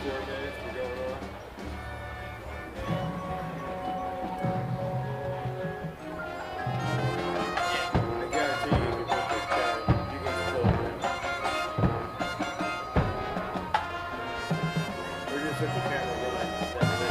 minutes for going on. I guarantee you can put this down. You can still win. We're just at the camera rolling. That's gonna be on.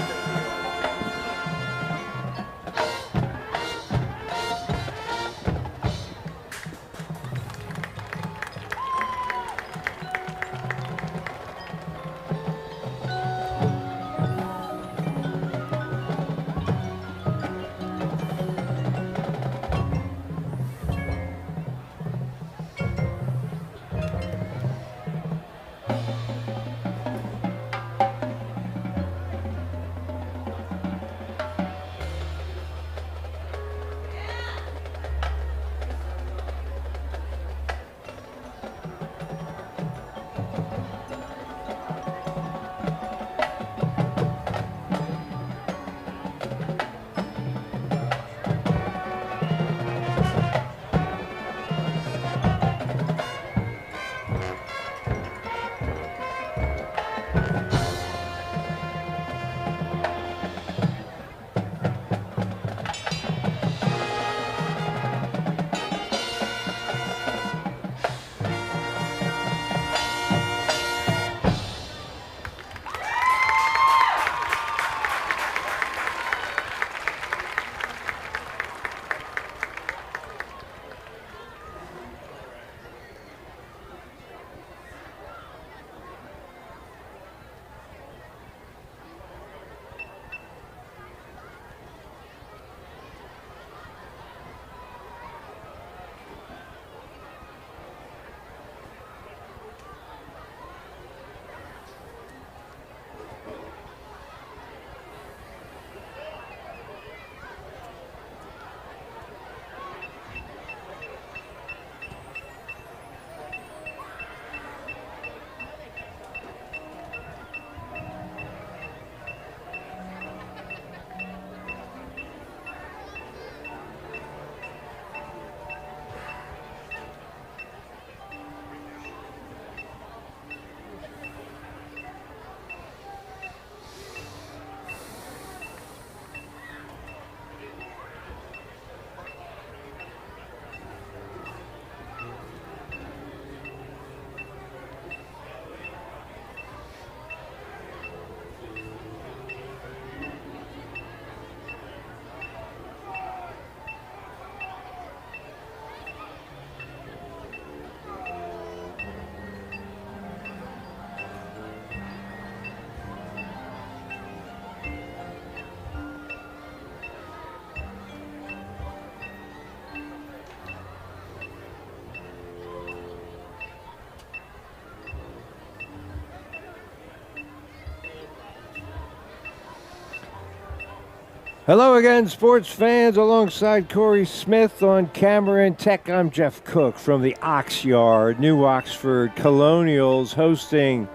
Hello again, sports fans. Alongside Corey Smith on camera and tech, I'm Jeff Cook from the Ox Yard. New Oxford Colonials hosting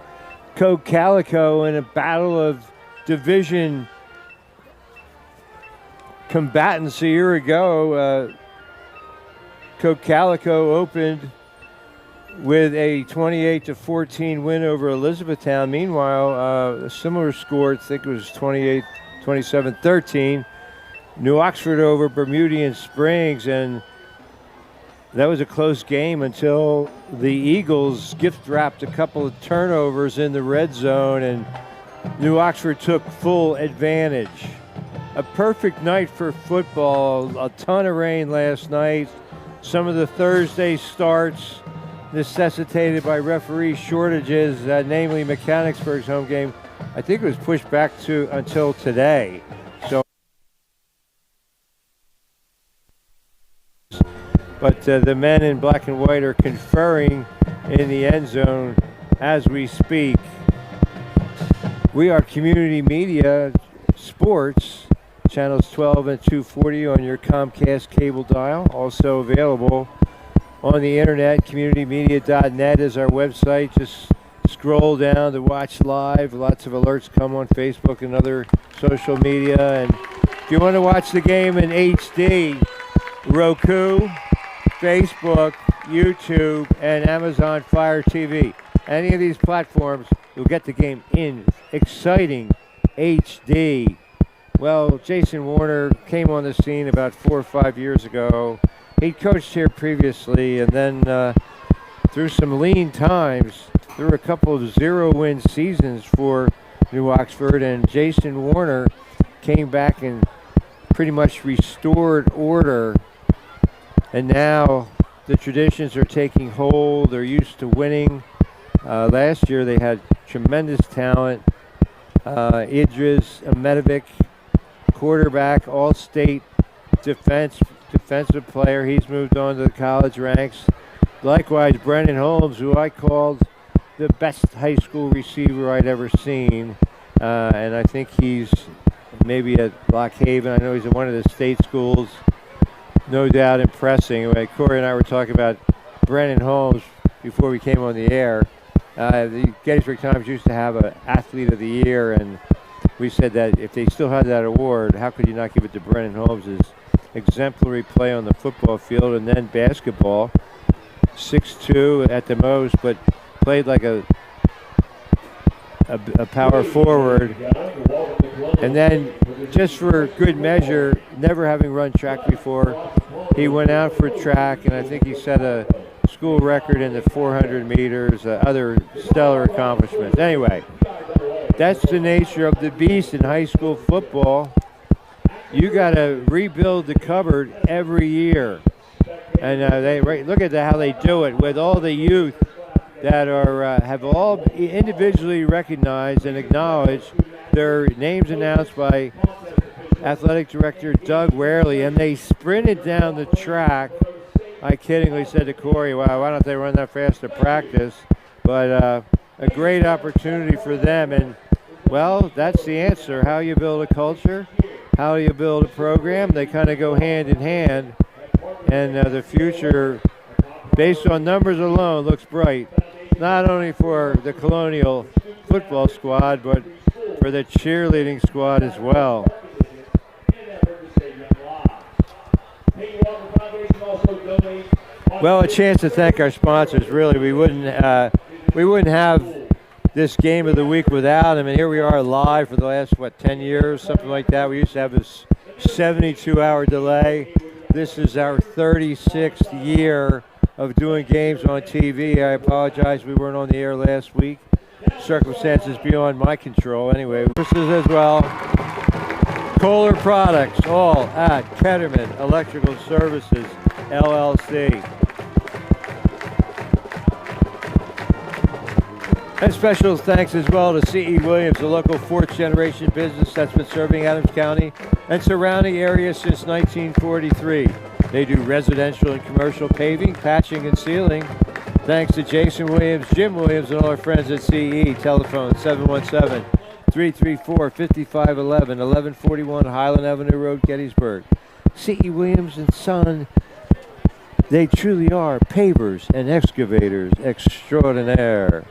Cocalico in a battle of division combatants a year ago. Cocalico opened with a 28-14 win over Elizabethtown. Meanwhile, a similar score, I think it was 27-13, New Oxford over Bermudian Springs, and that was a close game until the Eagles gift-wrapped a couple of turnovers in the red zone, and New Oxford took full advantage. A perfect night for football. A ton of rain last night. Some of the Thursday starts necessitated by referee shortages, namely Mechanicsburg's home game. I think it was pushed back to until today. So, but the men in black and white are conferring in the end zone as we speak. We are Community Media Sports, channels 12 and 240 on your Comcast cable dial. Also available on the internet. CommunityMedia.net is our website. Just scroll down to watch live. Lots of alerts come on Facebook and other social media. And if you want to watch the game in HD, Roku, Facebook, YouTube, and Amazon Fire TV. Any of these platforms You'll get the game in exciting HD. Well, Jason Warner came on the scene about 4 or 5 years ago. He coached here previously, and then through some lean times, there were a couple of 0-win seasons for New Oxford, and Jason Warner came back and pretty much restored order. And now the traditions are taking hold. They're used to winning. Last year they had tremendous talent. Idris Ahmetovic, quarterback, all-state defensive player. He's moved on to the college ranks. Likewise, Brennan Holmes, who I called the best high school receiver I'd ever seen. And I think he's maybe at Lock Haven. I know he's at one of the state schools. No doubt impressing. Corey and I were talking about Brennan Holmes before we came on the air. The Gettysburg Times used to have an Athlete of the Year, and we said that if they still had that award, how could you not give it to Brennan Holmes' exemplary play on the football field and then basketball. 6'2" at the most, but played like a power forward. And then, just for good measure, never having run track before, he went out for track, and I think he set a school record in the 400 meters, other stellar accomplishments. Anyway, that's the nature of the beast in high school football. You got to rebuild the cupboard every year. And look at how they do it with all the youth that are have all individually recognized and acknowledged. Their names announced by athletic director Doug Warely, and they sprinted down the track. I kiddingly said to Corey, "Wow, why don't they run that fast at practice?" But a great opportunity for them, and well, that's the answer. How you build a culture, how you build a program, they kind of go hand in hand. And the future, based on numbers alone, looks bright, not only for the Colonial football squad, but for the cheerleading squad as well. Well, a chance to thank our sponsors. Really, we wouldn't have this game of the week without them. And here we are live for the last 10 years, something like that. We used to have this 72-hour delay. This is our 36th year of doing games on TV. I apologize we weren't on the air last week. Circumstances beyond my control. Anyway, this is as well. Kohler Products, all at Ketterman Electrical Services, LLC. And special thanks as well to C.E. Williams, a local fourth-generation business that's been serving Adams County and surrounding areas since 1943. They do residential and commercial paving, patching, and sealing. Thanks to Jason Williams, Jim Williams, and all our friends at CE. Telephone 717-334-5511, 1141 Highland Avenue Road, Gettysburg. C.E. Williams and Son, they truly are pavers and excavators extraordinaire.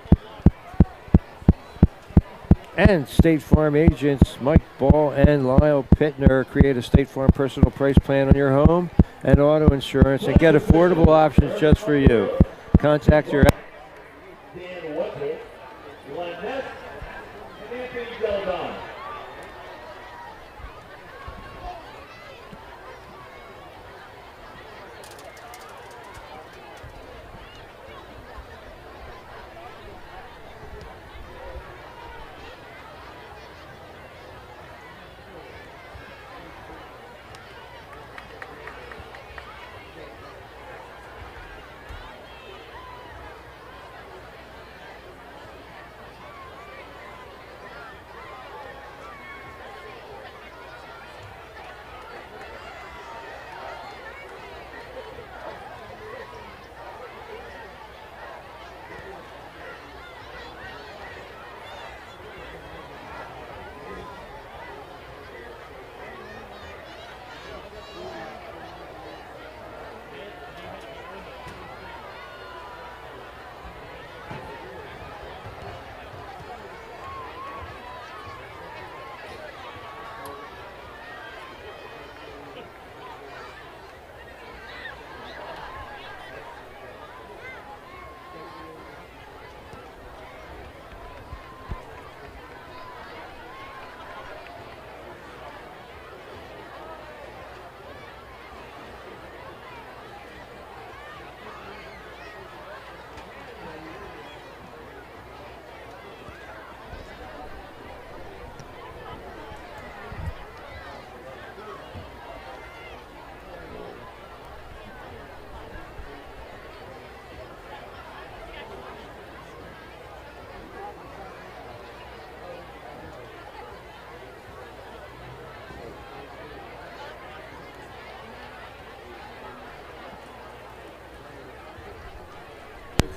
And State Farm agents Mike Ball and Lyle Pitner create a State Farm personal price plan on your home and auto insurance and get affordable options just for you. Contact your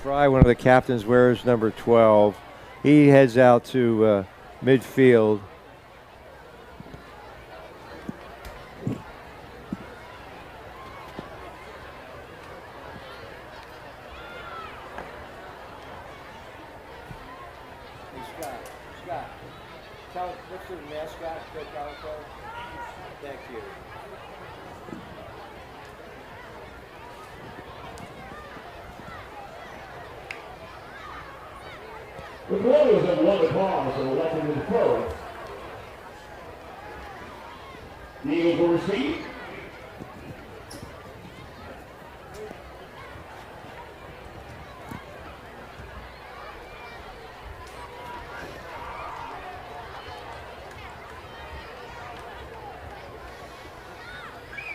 Fry, one of the captains, wears number 12. He heads out to midfield. Scott, tell us, what's the mascot, Cocalico? Thank you. The Royals have won the cause and elected to throw it. The Eagles will receive.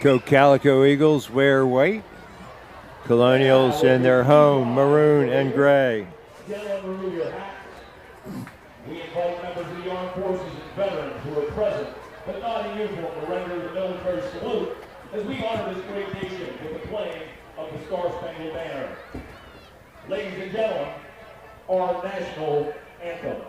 Cocalico Eagles wear white. Colonials in their home, maroon and gray. Gentlemen, remove your hats. We invite members of the armed forces and veterans who are present, but not in uniform, to render the military salute as we honor this great nation with the playing of the Star-Spangled Banner. Ladies and gentlemen, our national anthem.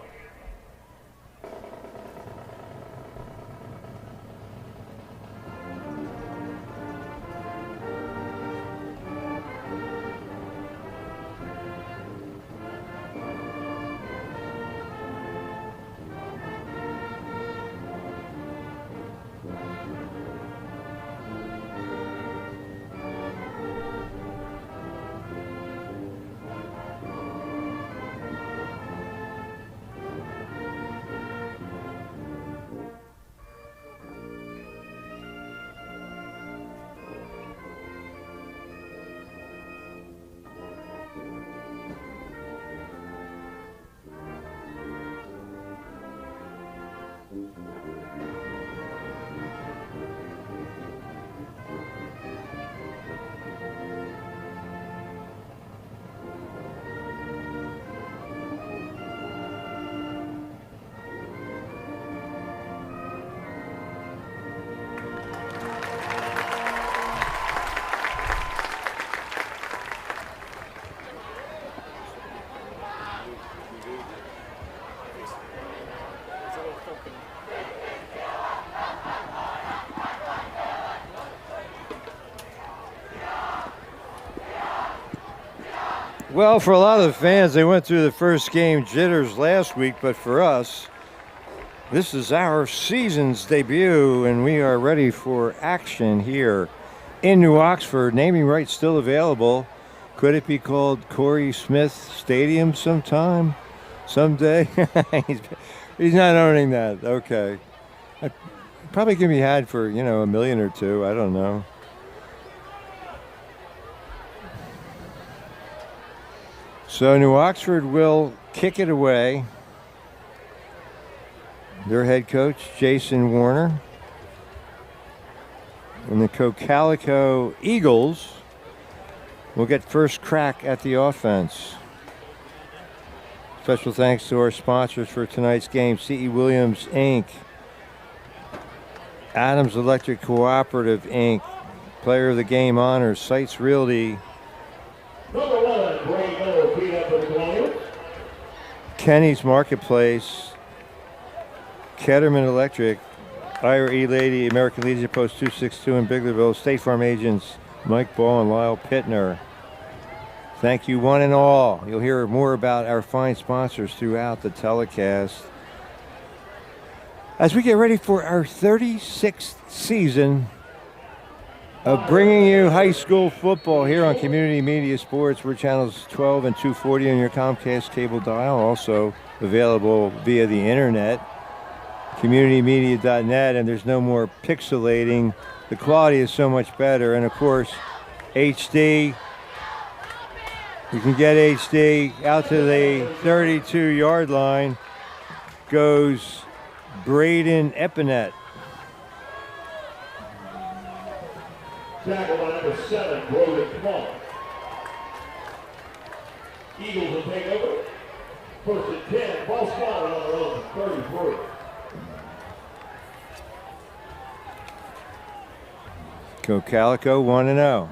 Well, for a lot of the fans, they went through the first game jitters last week, but for us, this is our season's debut, and we are ready for action here in New Oxford. Naming rights still available. Could it be called Corey Smith Stadium sometime? Someday? He's not owning that. Okay. Probably can be had for, $1 million or $2 million. I don't know. So New Oxford will kick it away. Their head coach, Jason Warner. And the Cocalico Eagles will get first crack at the offense. Special thanks to our sponsors for tonight's game, C.E. Williams, Inc., Adams Electric Cooperative, Inc., Player of the Game honors, Sites Realty, Number 1, Great Middle Peanut for the Colonials. Kennie's Marketplace, Ketterman Electric, IRE Lady, American Legion Post 262 in Biglerville, State Farm agents Mike Ball and Lyle Pitner. Thank you one and all. You'll hear more about our fine sponsors throughout the telecast as we get ready for our 36th season of bringing you high school football here on Community Media Sports. We're channels 12 and 240 on your Comcast cable dial, also available via the internet, communitymedia.net, and there's no more pixelating. The quality is so much better, and of course, HD. You can get HD out to the 32-yard line. Goes Braden Epinet. Tackle by number 7, Broden Small. Eagles will take over. First and 10, ball spotted on their own 33. Cocalico 1-0.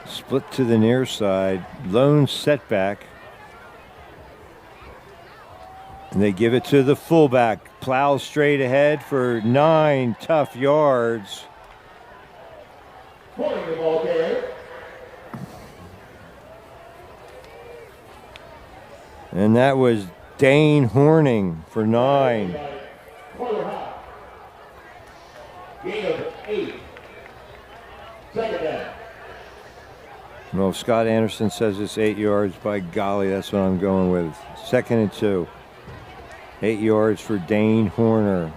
Split to the near side. Lone setback. And they give it to the fullback. Plows straight ahead for 9 tough yards. Holding the ball carrier. And that was Dane Horning for 9. Quarter high. Gain of 8. Second down. Well, if Scott Anderson says it's 8 yards, by golly, that's what I'm going with. 2nd and 2. 8 yards for Dane Horner.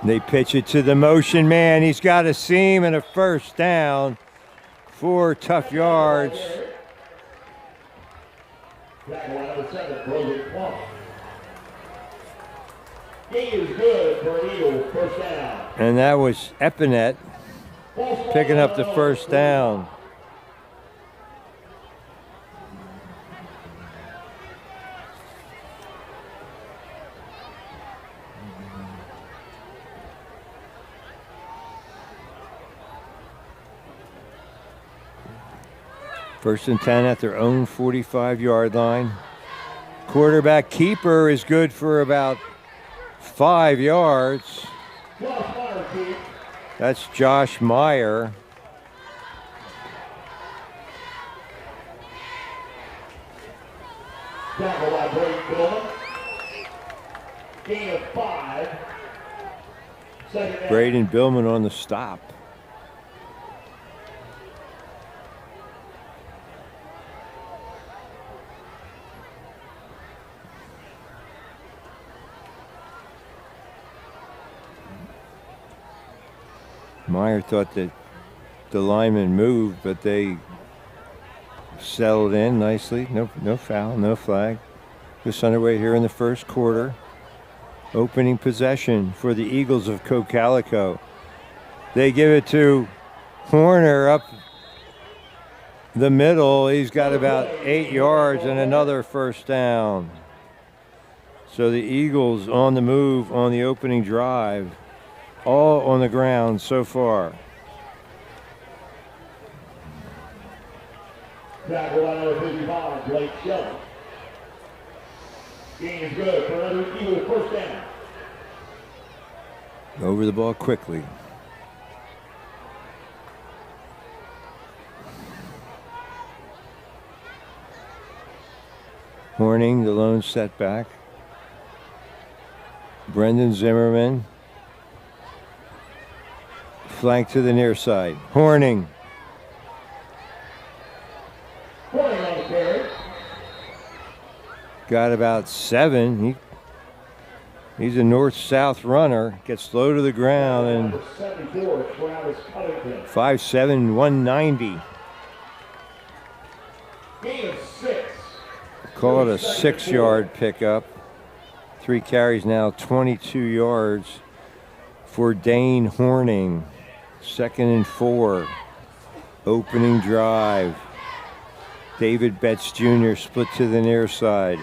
They pitch it to the motion man. He's got a seam and a first down. 4 tough yards. Tackle number 7, Logan Plum. Gain is good for an Eagle, first down. And that was Epinet picking up the first down. First and 10 at their own 45-yard line. Quarterback keeper is good for about 5 yards. That's Josh Meyer. Tackle by Braden Billman. Gain of 5. Second down. Braden Billman on the stop. Meyer thought that the lineman moved, but they settled in nicely. No foul, no flag. Just underway here in the first quarter. Opening possession for the Eagles of Cocalico. They give it to Horner up the middle. He's got about 8 yards and another first down. So the Eagles on the move on the opening drive. All on the ground so far. Tackle by number 55, Blake Shelley. Gain is good for another Eagle first down. Over the ball quickly. Horning, the lone setback. Brendan Zimmerman. Flank to the near side. Horning. Horning on the carry. Got about 7. He's a north-south runner. Gets low to the ground and Number 74, Travis Covington. 5'7", 190. Gain of 6. Call it a 6-yard pickup. 3 carries now, 22 yards for Dane Horning. 2nd and 4. Opening drive. David Betts Jr. split to the near side.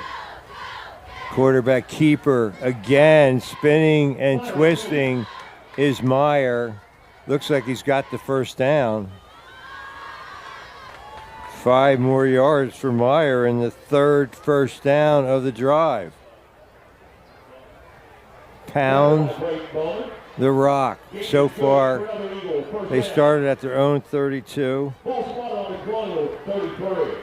Quarterback keeper again spinning and twisting is Meyer. Looks like he's got the first down. 5 more yards for Meyer in the 3rd first down of the drive. Pounds the rock. So far, they started at their own 32. Full squad on the Colonial 33.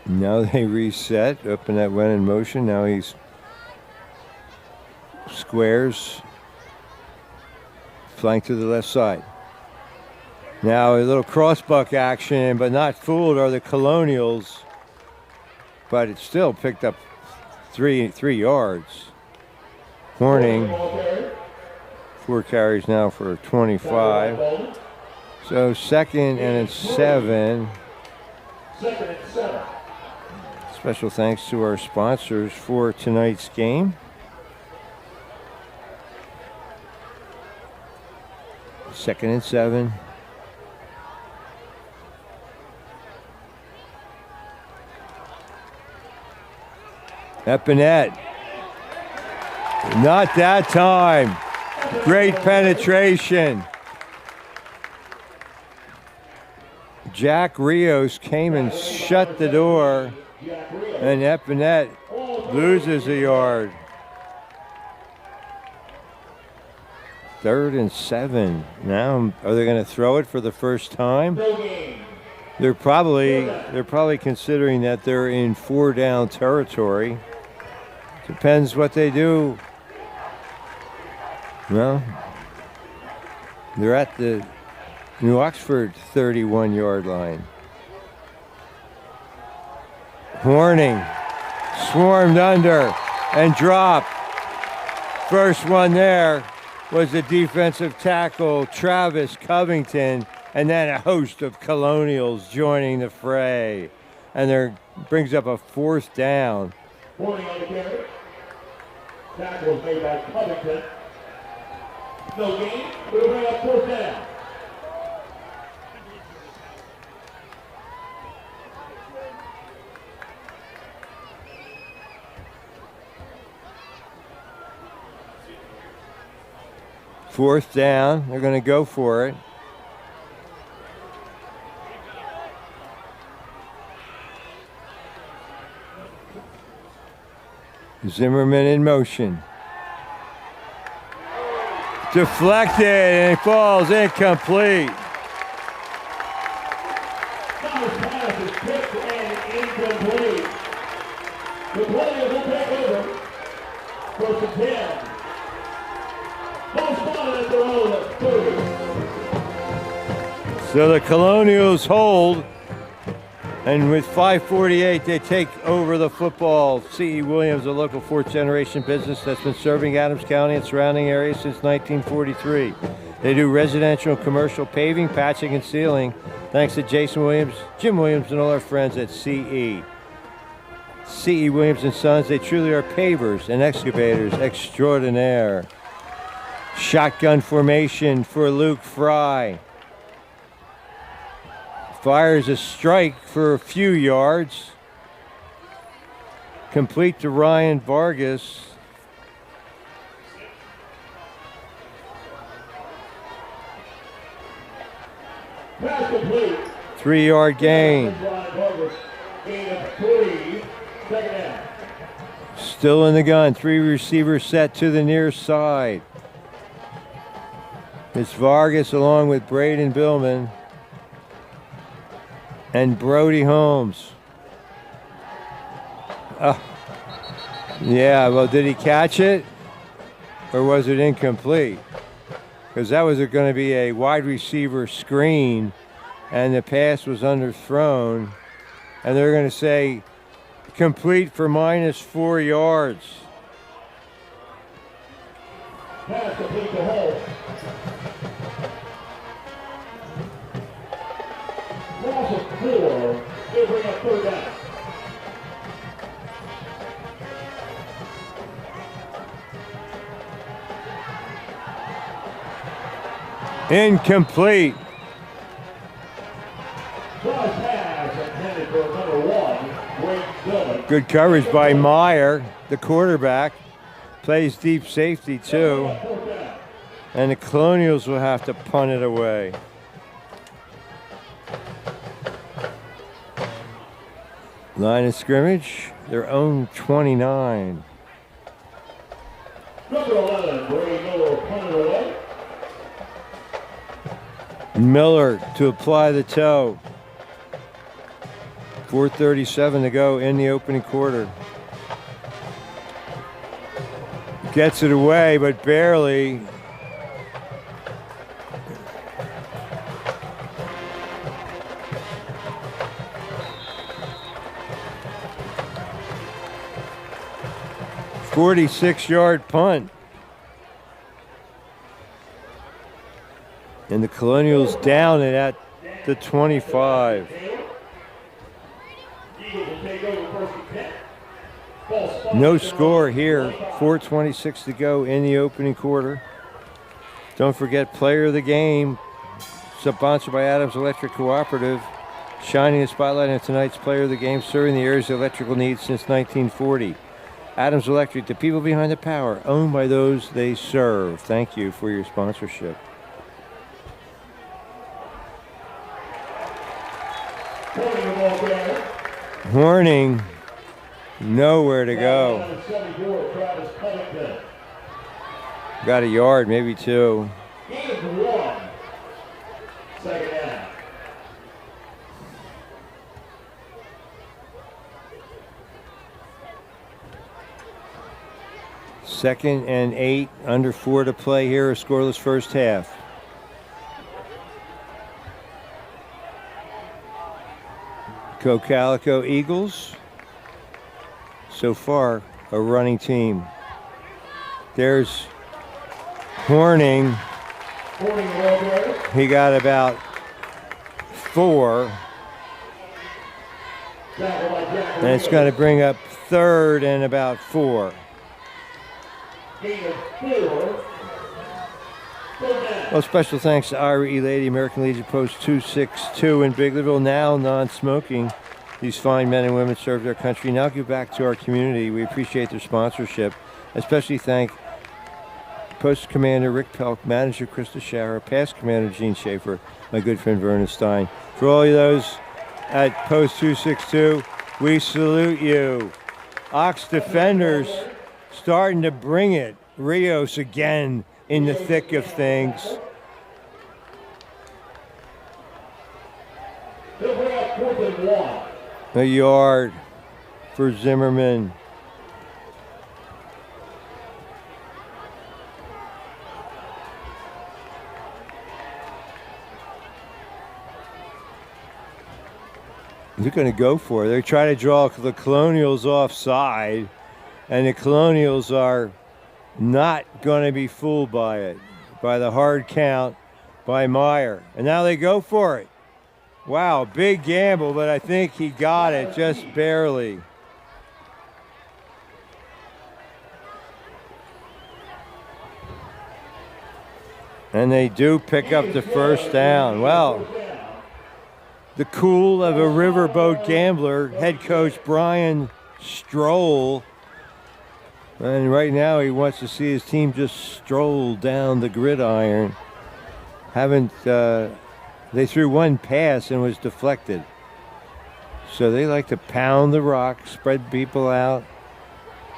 Now they reset. Up and that went in motion. Now he's squares. Flank to the left side. Now a little crossbuck action, but not fooled are the Colonials. But it still picked up three yards. Horning, 4 carries now for 25. So 2nd and 7. 2nd and 7. Special thanks to our sponsors for tonight's game. Second and 7. Epinette. Not that time. Great penetration. Jack Rios came and shut the door, and Epinette loses a yard. 3rd and 7. Now, are they going to throw it for the first time? They're probably considering that they're in 4-down territory. Depends what they do. Well, they're at the New Oxford 31-yard line. Horning swarmed under and dropped. First one there was the defensive tackle, Travis Covington, and then a host of Colonials joining the fray. And there brings up a 4th down. Horning on the carry. Tackle was made by Covington. No gain, but it'll bring up 4th down. Fourth down. They're going to go for it. Zimmerman in motion. Deflected and it falls incomplete. Pass is picked and incomplete. The Colonials will take over. 1st and 10. Ball spotted at their own 30. So the Colonials hold, and with 5:48, they take over the football. C.E. Williams, a local 4th-generation business that's been serving Adams County and surrounding areas since 1943. They do residential and commercial paving, patching, and sealing. Thanks to Jason Williams, Jim Williams, and all our friends at C.E. C.E. Williams and Sons, they truly are pavers and excavators extraordinaire. Shotgun formation for Luke Fry. Fires a strike for a few yards. Complete to Ryan Vargas. Pass complete. 3-yard gain. Gain of 3. 2nd down. Still in the gun. 3 receivers set to the near side. It's Vargas along with Braden Billman and Brody Holmes. Yeah, well, did he catch it? Or was it incomplete? Because that was going to be a wide receiver screen, and the pass was underthrown. And they're going to say complete for -4 yards. Pass complete to Holmes. Loss of 4. They bring up 3rd down. Incomplete. Cross pass intended for number 1, Wade Dillon. Good coverage by Meyer, the quarterback. Plays deep safety too. 4th down. And the Colonials will have to punt it away. Line of scrimmage, their own 29. Number 11, Brady Miller punted away. Miller to apply the toe. 4:37 to go in the opening quarter. Gets it away, but barely. "46-yard punt." And the Colonials down it at the 25. No score here. 4:26 to go in the opening quarter. Don't forget, player of the game, sponsored by Adams Electric Cooperative, shining a spotlight on tonight's player of the game, serving the area's electrical needs since 1940. Adams Electric, the people behind the power, owned by those they serve. Thank you for your sponsorship. Horning, nowhere to go. Got a yard, maybe two. Second and 8, under 4 to play here, a scoreless first half. Cocalico Eagles, so far a running team. There's Horning. He got about 4. And it's going to bring up third and about 4. Well, special thanks to Ira E. Lady, American Legion Post 262 in Biglerville, now non-smoking. These fine men and women serve their country, now give back to our community. We appreciate their sponsorship. Especially thank Post Commander Rick Pelk, Manager Krista Schauer, Past Commander Gene Schaefer, my good friend Vernon Stein. For all of those at Post 262, we salute you. Ox Defenders starting to bring it. Rios again in the thick of things. A yard for Zimmerman. They're going to go for it. They're trying to draw the Colonials offside, and the Colonials are not going to be fooled by it, by the hard count by Meyer. And now they go for it. Wow, big gamble, but I think he got it just barely. And they do pick up the first down. Well, the cool of a riverboat gambler, head coach Brian Stroll. And right now he wants to see his team just stroll down the gridiron. They threw one pass and was deflected. So they like to pound the rock, spread people out.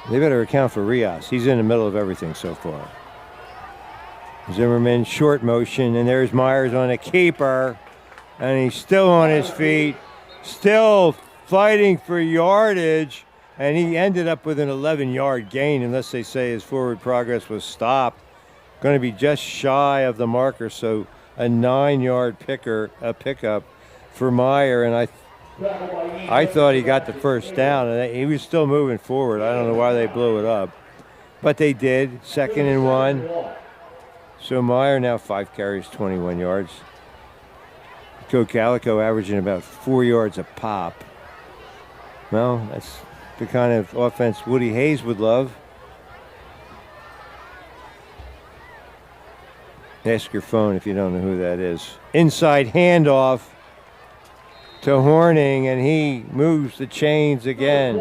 They better account for Rios. He's in the middle of everything so far. Zimmerman short motion, and there's Myers on a keeper. And he's still on his feet, still fighting for yardage. And he ended up with an 11-yard gain, unless they say his forward progress was stopped. Going to be just shy of the marker, so a 9-yard pickup for Meyer. And I thought he got the first down, and he was still moving forward. I don't know why they blew it up, but they did. 2nd and 1. So Meyer now 5 carries, 21 yards. Cocalico averaging about 4 yards a pop. Well, that's the kind of offense Woody Hayes would love. Ask your phone if you don't know who that is. Inside handoff to Horning, and he moves the chains again.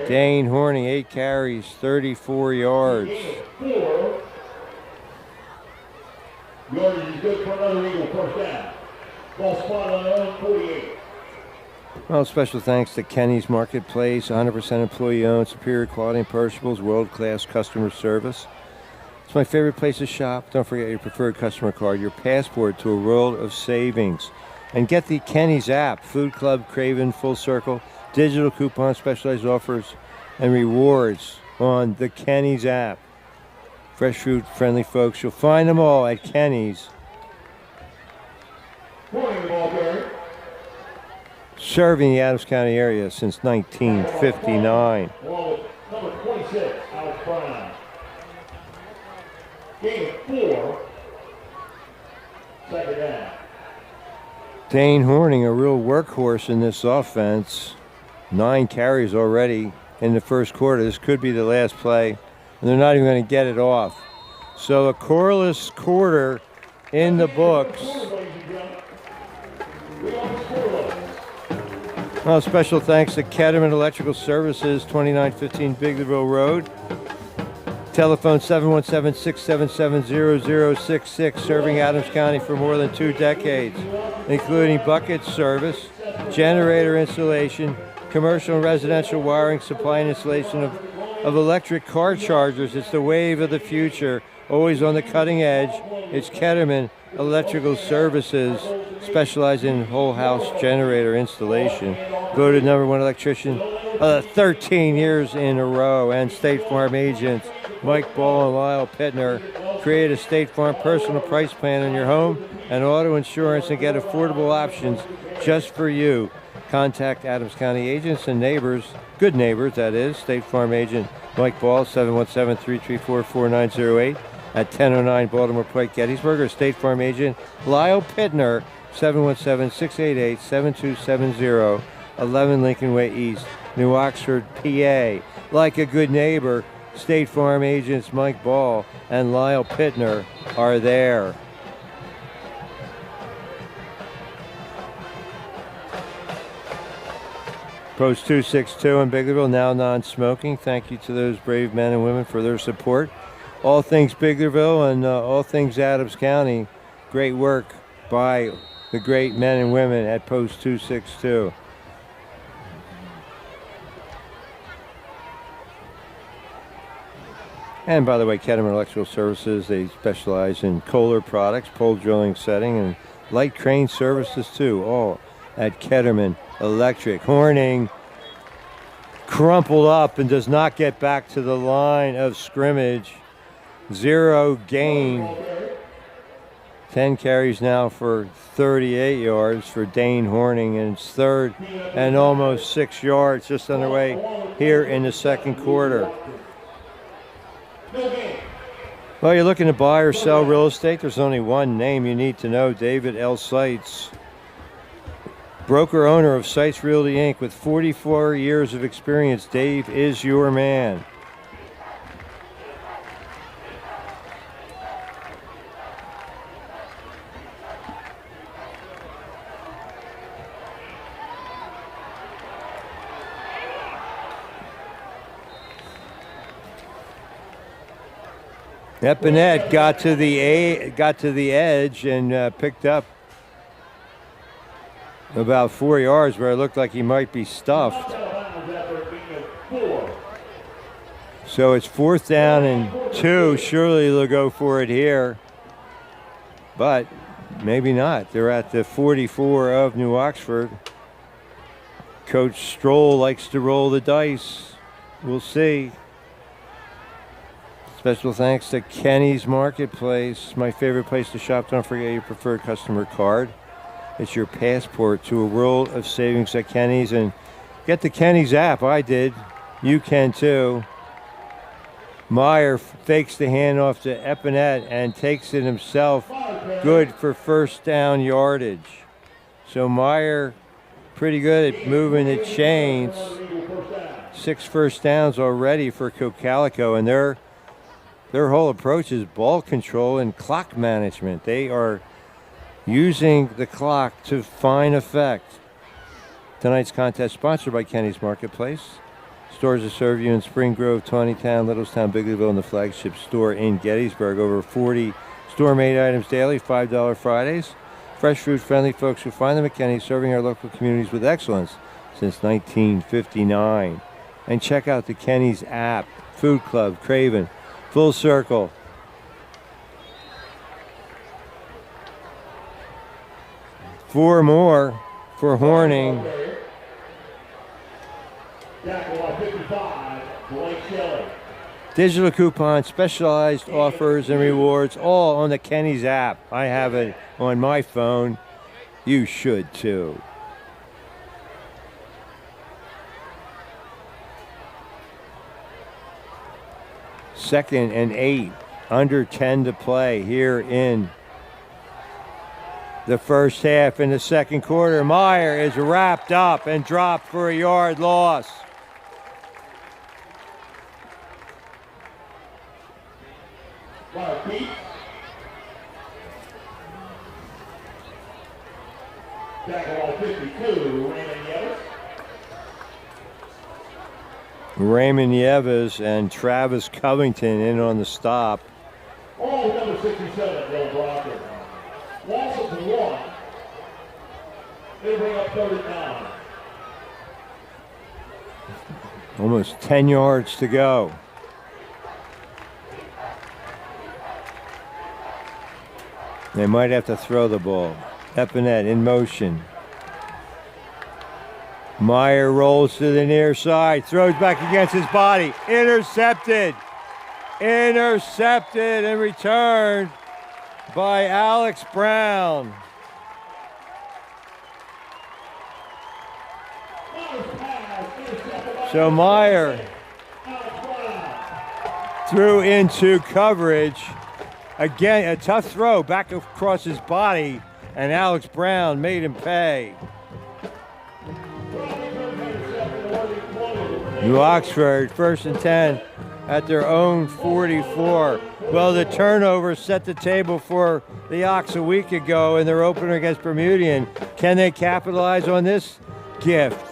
Dane Horning, 8 carries, 34 yards. Yardage is good for another Eagle first down. Ball spot on their own 48. Well, special thanks to Kenny's Marketplace, 100% employee-owned, superior quality and perishables, world-class customer service. It's my favorite place to shop. Don't forget your preferred customer card, your passport to a world of savings. And get the Kenny's app, Food Club, Craven, Full Circle, digital coupons, specialized offers, and rewards on the Kenny's app. Fresh food, friendly folks. You'll find them all at Kenny's. Serving the Adams County area since 1959. Number 26, Alex Brown. Game 4. 2nd down. Dane Horning, a real workhorse in this offense. 9 carries already in the first quarter. This could be the last play, and they're not even going to get it off. So a scoreless quarter in the books. Well, special thanks to Ketterman Electrical Services, 2915 Biglerville Road. Telephone 717-677-0066, serving Adams County for more than 2 decades, including bucket service, generator installation, commercial and residential wiring, supply and installation of electric car chargers. It's the wave of the future, always on the cutting edge. It's Ketterman Electrical Services, specializing in whole house generator installation. Voted #1 electrician 13 years in a row. And State Farm agents Mike Ball and Lyle Pitner create a State Farm personal price plan on your home and auto insurance and get affordable options just for you. Contact Adams County agents and neighbors, good neighbors that is. State Farm agent Mike Ball, 717-334-4908 at 1009 Baltimore Pike, Gettysburg, or State Farm agent Lyle Pitner, 717-688-7270, 11 Lincoln Way East, New Oxford, PA. Like a good neighbor, State Farm agents Mike Ball and Lyle Pitner are there. Post 262 in Biglerville, now non-smoking. Thank you to those brave men and women for their support. All things Biglerville and all things Adams County. Great work by the great men and women at Post 262. And by the way, Ketterman Electrical Services, they specialize in Kohler products, pole drilling setting, and light crane services too, all at Ketterman Electric. Horning crumpled up and does not get back to the line of scrimmage. 0 gain. 10 carries now for 38 yards for Dane Horning, and it's 3rd and almost 6 yards just underway here in the second quarter. Well, you're looking to buy or sell real estate. There's only one name you need to know, David L. Seitz. Broker owner of Seitz Realty Inc. with 44 years of experience. Dave is your man. Epinette got to the edge and picked up about 4 yards where it looked like he might be stuffed. So it's 4th down and 2. Surely they'll go for it here, but maybe not. They're at the 44 of New Oxford. Coach Stroll likes to roll the dice. We'll see. Special thanks to Kenny's Marketplace, my favorite place to shop. Don't forget your preferred customer card. It's your passport to a world of savings at Kenny's. And get the Kenny's app. I did. You can too. Meyer fakes the handoff to Epinette and takes it himself. Good for 1st down yardage. So Meyer pretty good at moving the chains. 6 first downs already for Cocalico, and their whole approach is ball control and clock management. They are using the clock to fine effect. Tonight's contest sponsored by Kenny's Marketplace. Stores that serve you in Spring Grove, Tawnytown, Littlestown, Biglerville, and the flagship store in Gettysburg. Over 40 store-made items daily, $5 Fridays. Fresh fruit, friendly folks who find them at Kenny's, serving our local communities with excellence since 1959. And check out the Kenny's app, Food Club, Craven, Full Circle. Four more for Horning. Digital coupons, specialized offers and rewards, all on the Kenny's app. I have it on my phone. You should too. Second and 8, under 10 to play here in the first half. In the second quarter, Meyer is wrapped up and dropped for a yard loss. Raymond Nieves and Travis Covington in on the stop. All number 67, Bill Blocker. Loss of 1. They bring up 3rd and 9. Almost 10 yards to go. They might have to throw the ball. Epinette in motion. Meyer rolls to the near side, throws back against his body. Intercepted. Intercepted and returned by Alex Brown. So Meyer threw into coverage. Again, a tough throw back across his body, and Alex Brown made him pay. New Oxford, 1st and 10 at their own 44. Well, the turnover set the table for the Ox a week ago in their opener against Bermudian. Can they capitalize on this gift?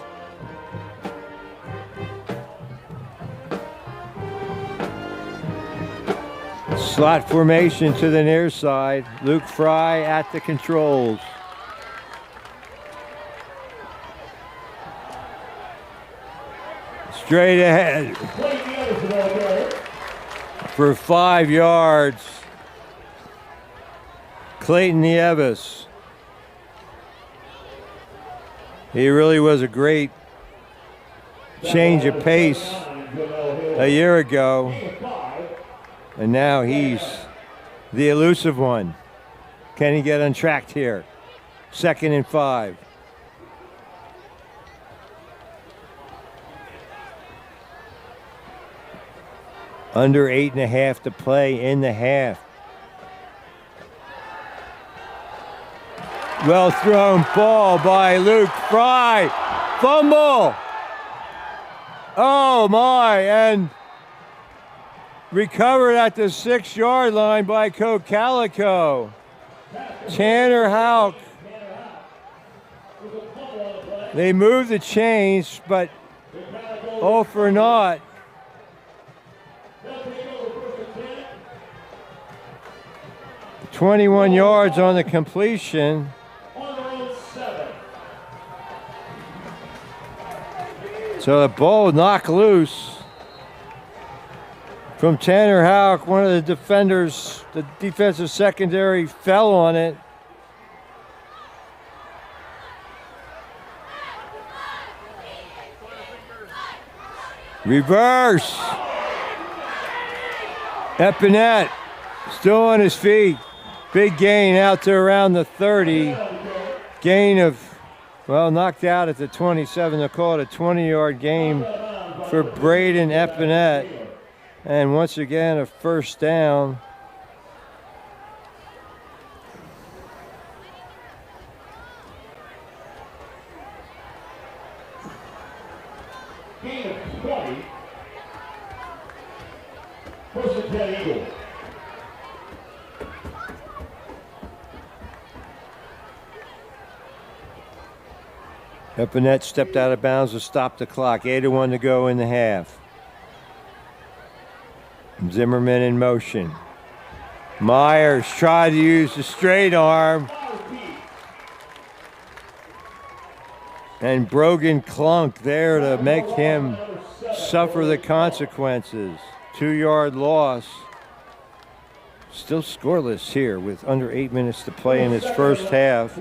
Slot formation to the near side. Luke Fry at the controls. Straight ahead for 5 yards. Clayton Nieves. He really was a great change of pace a year ago. And now he's the elusive one. Can he get untracked here? 2nd and 5. Under 8.5 to play in the half. Well thrown ball by Luke Fry. Fumble. Oh my, and recovered at the 6-yard line by Cocalico. Tanner Houck. They moved the chains, but all for naught. 21 yards on the completion. So the ball knocked loose from Tanner Houck. One of the defenders, the defensive secondary, fell on it. Reverse. Epinette still on his feet. Big gain out to around the 30. Gain of, well, knocked out at the 27. They'll call it a 20-yard gain for Braden Epinette. And once again, a 1st down. Gain of 20. 1st and 10 Eagle. Epinette stepped out of bounds to stop the clock. 8:01 to go in the half. Zimmerman in motion. Myers tried to use the straight arm. And Brogan Clunk there to make him suffer the consequences. 2-yard loss. Still scoreless here with under 8 minutes to play in its first half.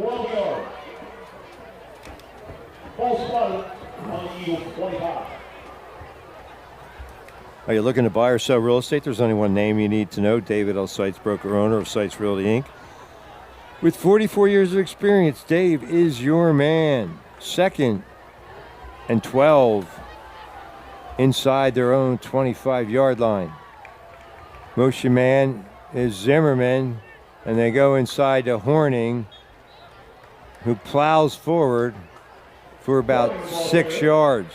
Are you looking to buy or sell real estate? There's only one name you need to know. David L. Seitz, broker owner of Seitz Realty Inc. With 44 years of experience, Dave is your man. 2nd and 12 inside their own 25-yard line. Motion man is Zimmerman, and they go inside to Horning, who plows forward for about 6 yards.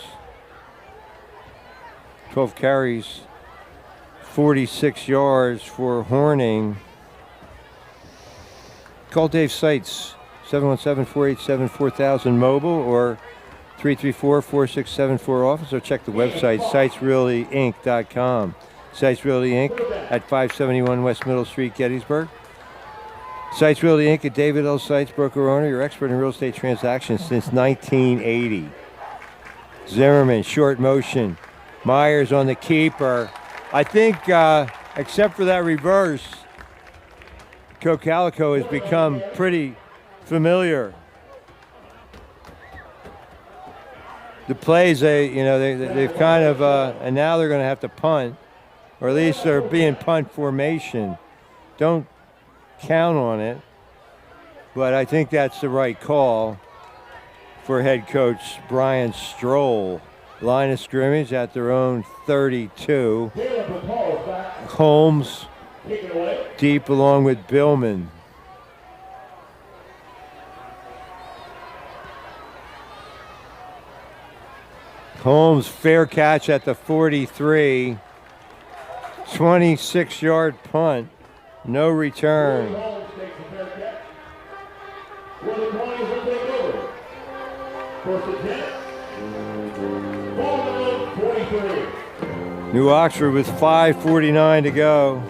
12 carries, 46 yards for Horning. Call Dave Seitz, 717-487-4000 mobile, or 334-4674 office, or check the website, sitesrealtyinc.com. Sites Realty Inc. at 571 West Middle Street, Gettysburg. Sites Realty Inc. at David L. Sites, broker owner, your expert in real estate transactions since 1980. Zimmerman, short motion. Myers on the keeper. I think, except for that reverse, Cocalico has become pretty familiar. The plays, they've kind of, and now they're going to have to punt, or at least they're being punt formation. Don't count on it, but I think that's the right call for head coach Brian Stroll. Line of scrimmage at their own 32. Holmes deep along with Billman. Holmes, fair catch at the 43. 26-yard punt. No return. New Oxford with 5:49 to go.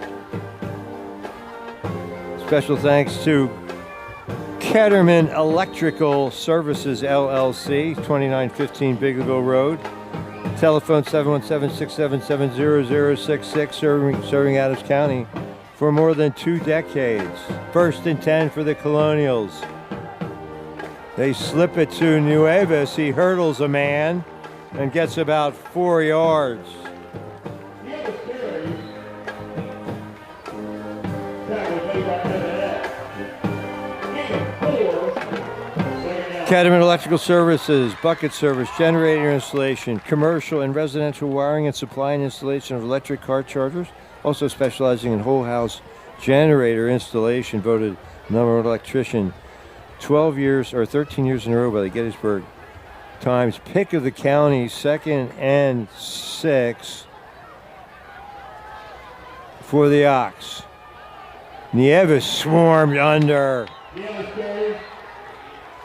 Special thanks to Ketterman Electrical Services, LLC, 2915 Biglerville Road. Telephone 717-677-0066, serving Adams County for more than 2 decades. 1st and 10 for the Colonials. They slip it to Nueves. He hurdles a man and gets about 4 yards. Ketterman Electrical Services, bucket service, generator installation, commercial and residential wiring and supply and installation of electric car chargers, also specializing in whole house generator installation, voted number one electrician 12 years or 13 years in a row by the Gettysburg Times. Pick of the county, 2nd and 6 for the Ox. Nieves swarmed under.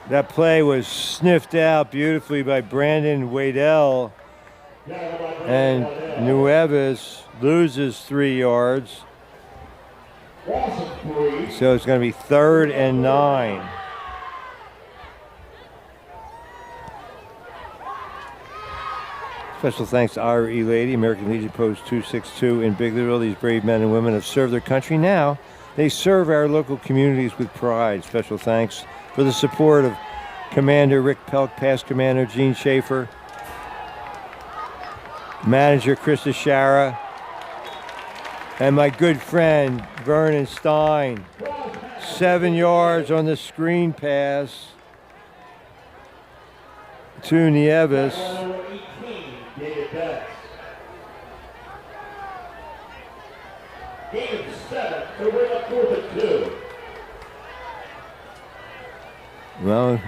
That play was sniffed out beautifully by Brandon Waddell, and Nueves loses 3 yards. So it's going to be 3rd and 9. Special thanks to R.E. Lady, American Legion Post 262 in Biglerville. These brave men and women have served their country. Now they serve our local communities with pride. Special thanks for the support of Commander Rick Pelk, past Commander Gene Schaefer, Manager Krista Shara, and my good friend Vernon Stein. 7 yards on the screen pass to Nieves. Game 7, so we're up 4-2. Well,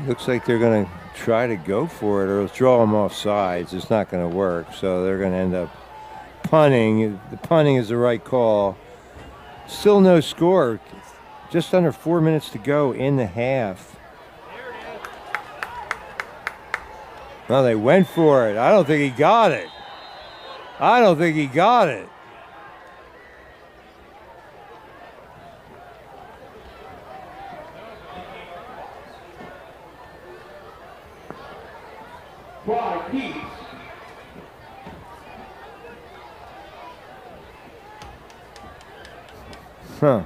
looks like they're going to try to go for it or draw them off sides. It's not going to work, so they're going to end up punting. The punting is the right call. Still no score. Just under 4 minutes to go in the half. Well, they went for it. I don't think he got it. Try keeps. Huh.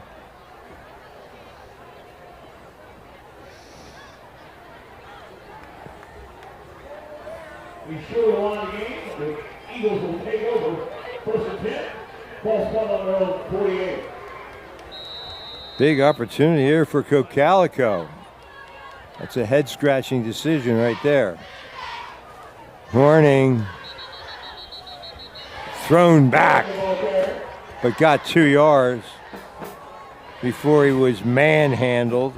We sure won the game. The Eagles will take over. 1st and 10. False one on their own 48. Big opportunity here for Cocalico. That's a head-scratching decision right there. Horning thrown back, but got 2 yards before he was manhandled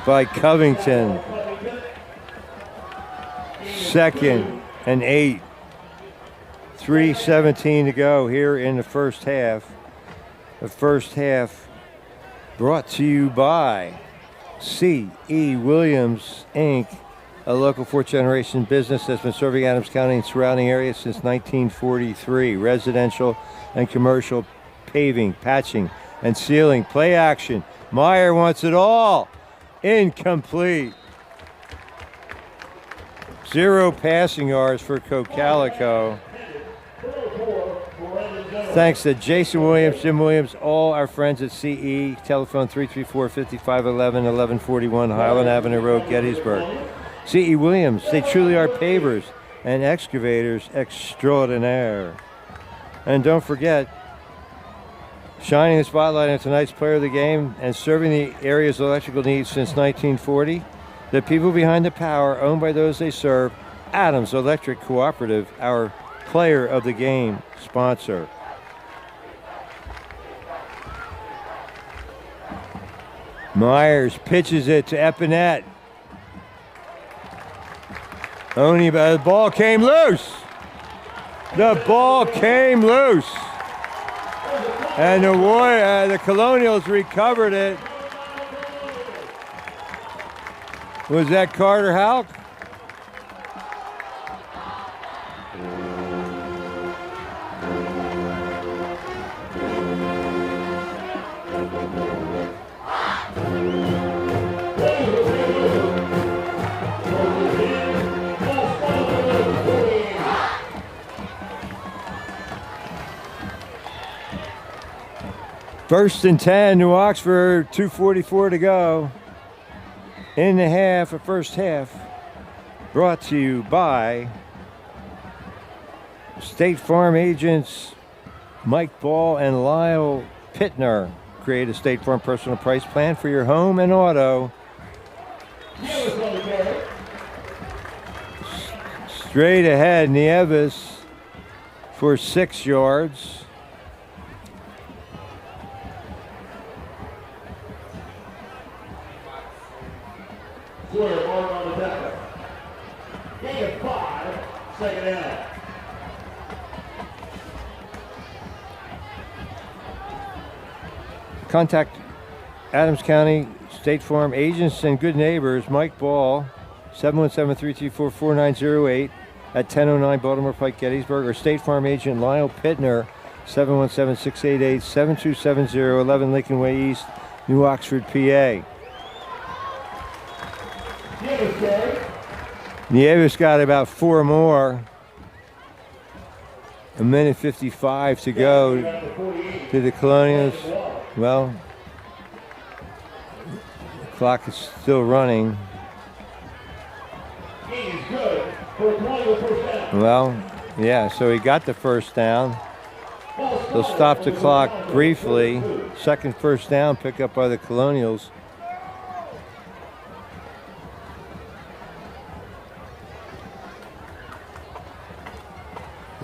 by Covington. 2nd and 8. 3:17 to go here in the first half. The first half brought to you by C.E. Williams, Inc., a local fourth-generation business that's been serving Adams County and surrounding areas since 1943. Residential and commercial paving, patching, and sealing. Play action. Meyer wants it all. Incomplete. 0 passing yards for Cocalico. Thanks to Jason Williams, Jim Williams, all our friends at CE. Telephone 334-5511, 1141 Highland Avenue Road, Gettysburg. CE Williams, they truly are pavers and excavators extraordinaire. And don't forget, shining the spotlight on tonight's player of the game and serving the area's electrical needs since 1940, the people behind the power, owned by those they serve, Adams Electric Cooperative, our player of the game sponsor. Myers pitches it to Epinette. Only the ball came loose. The ball came loose. And the Colonials recovered it. Was that Carter Houck? First and 10, New Oxford, 2:44 to go. In the half, a first half, brought to you by State Farm agents Mike Ball and Lyle Pitner. Create a State Farm personal price plan for your home and auto. Straight ahead, Nieves for 6 yards. Sawyer mark on the tackle. Gain of 5, second down. Contact Adams County State Farm agents and good neighbors. Mike Ball, 717-334-4908 at 1009 Baltimore Pike, Gettysburg, or State Farm agent Lyle Pitner, 717-688-7270, 11 Lincoln Way East, New Oxford, PA. Nieves got about 4 more. 1:55 to go to the Colonials. Well, the clock is still running. Well, yeah, so he got the first down. They'll stop the clock briefly. Second first down pick up by the Colonials.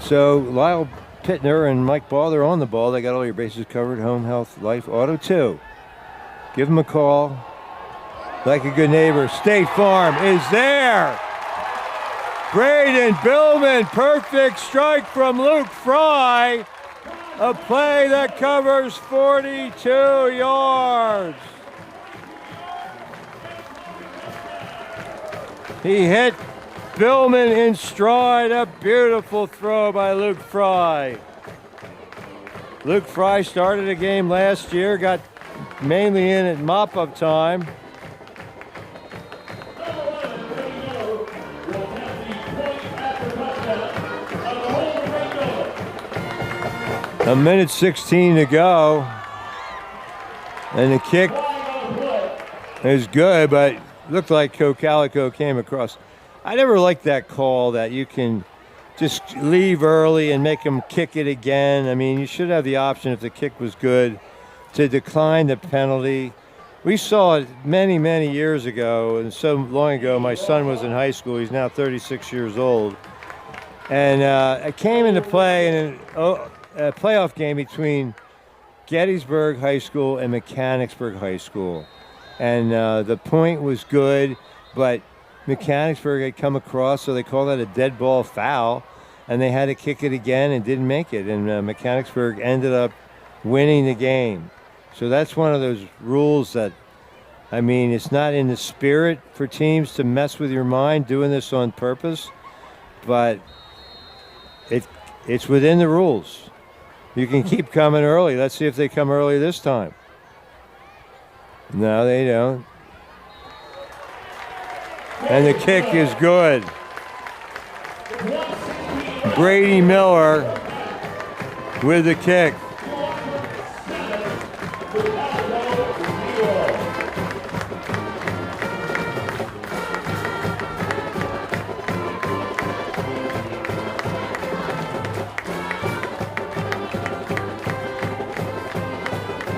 So Lyle Pitner and Mike Ball, they're on the ball. They got all your bases covered. Home, health, life, auto, too. Give them a call. Like a good neighbor, State Farm is there. Braden Billman, perfect strike from Luke Fry. A play that covers 42 yards. He hit Billman in stride, a beautiful throw by Luke Fry. Luke Fry started a game last year, got mainly in at mop-up time. A minute 16 to go. And the kick is good, but looked like Cocalico came across. I never liked that call that you can just leave early and make them kick it again. I mean, you should have the option, if the kick was good, to decline the penalty. We saw it many, many years ago, and so long ago, my son was in high school. He's now 36 years old. And it came into play in a playoff game between Gettysburg High School and Mechanicsburg High School. And the point was good, but Mechanicsburg had come across, so they called that a dead ball foul, and they had to kick it again and didn't make it. And Mechanicsburg ended up winning the game. So that's one of those rules that I mean, it's not in the spirit for teams to mess with your mind doing this on purpose, but it's within the rules. You can keep coming early. Let's see if they come early this time. No, they don't. And the kick is good. Brady Miller with the kick.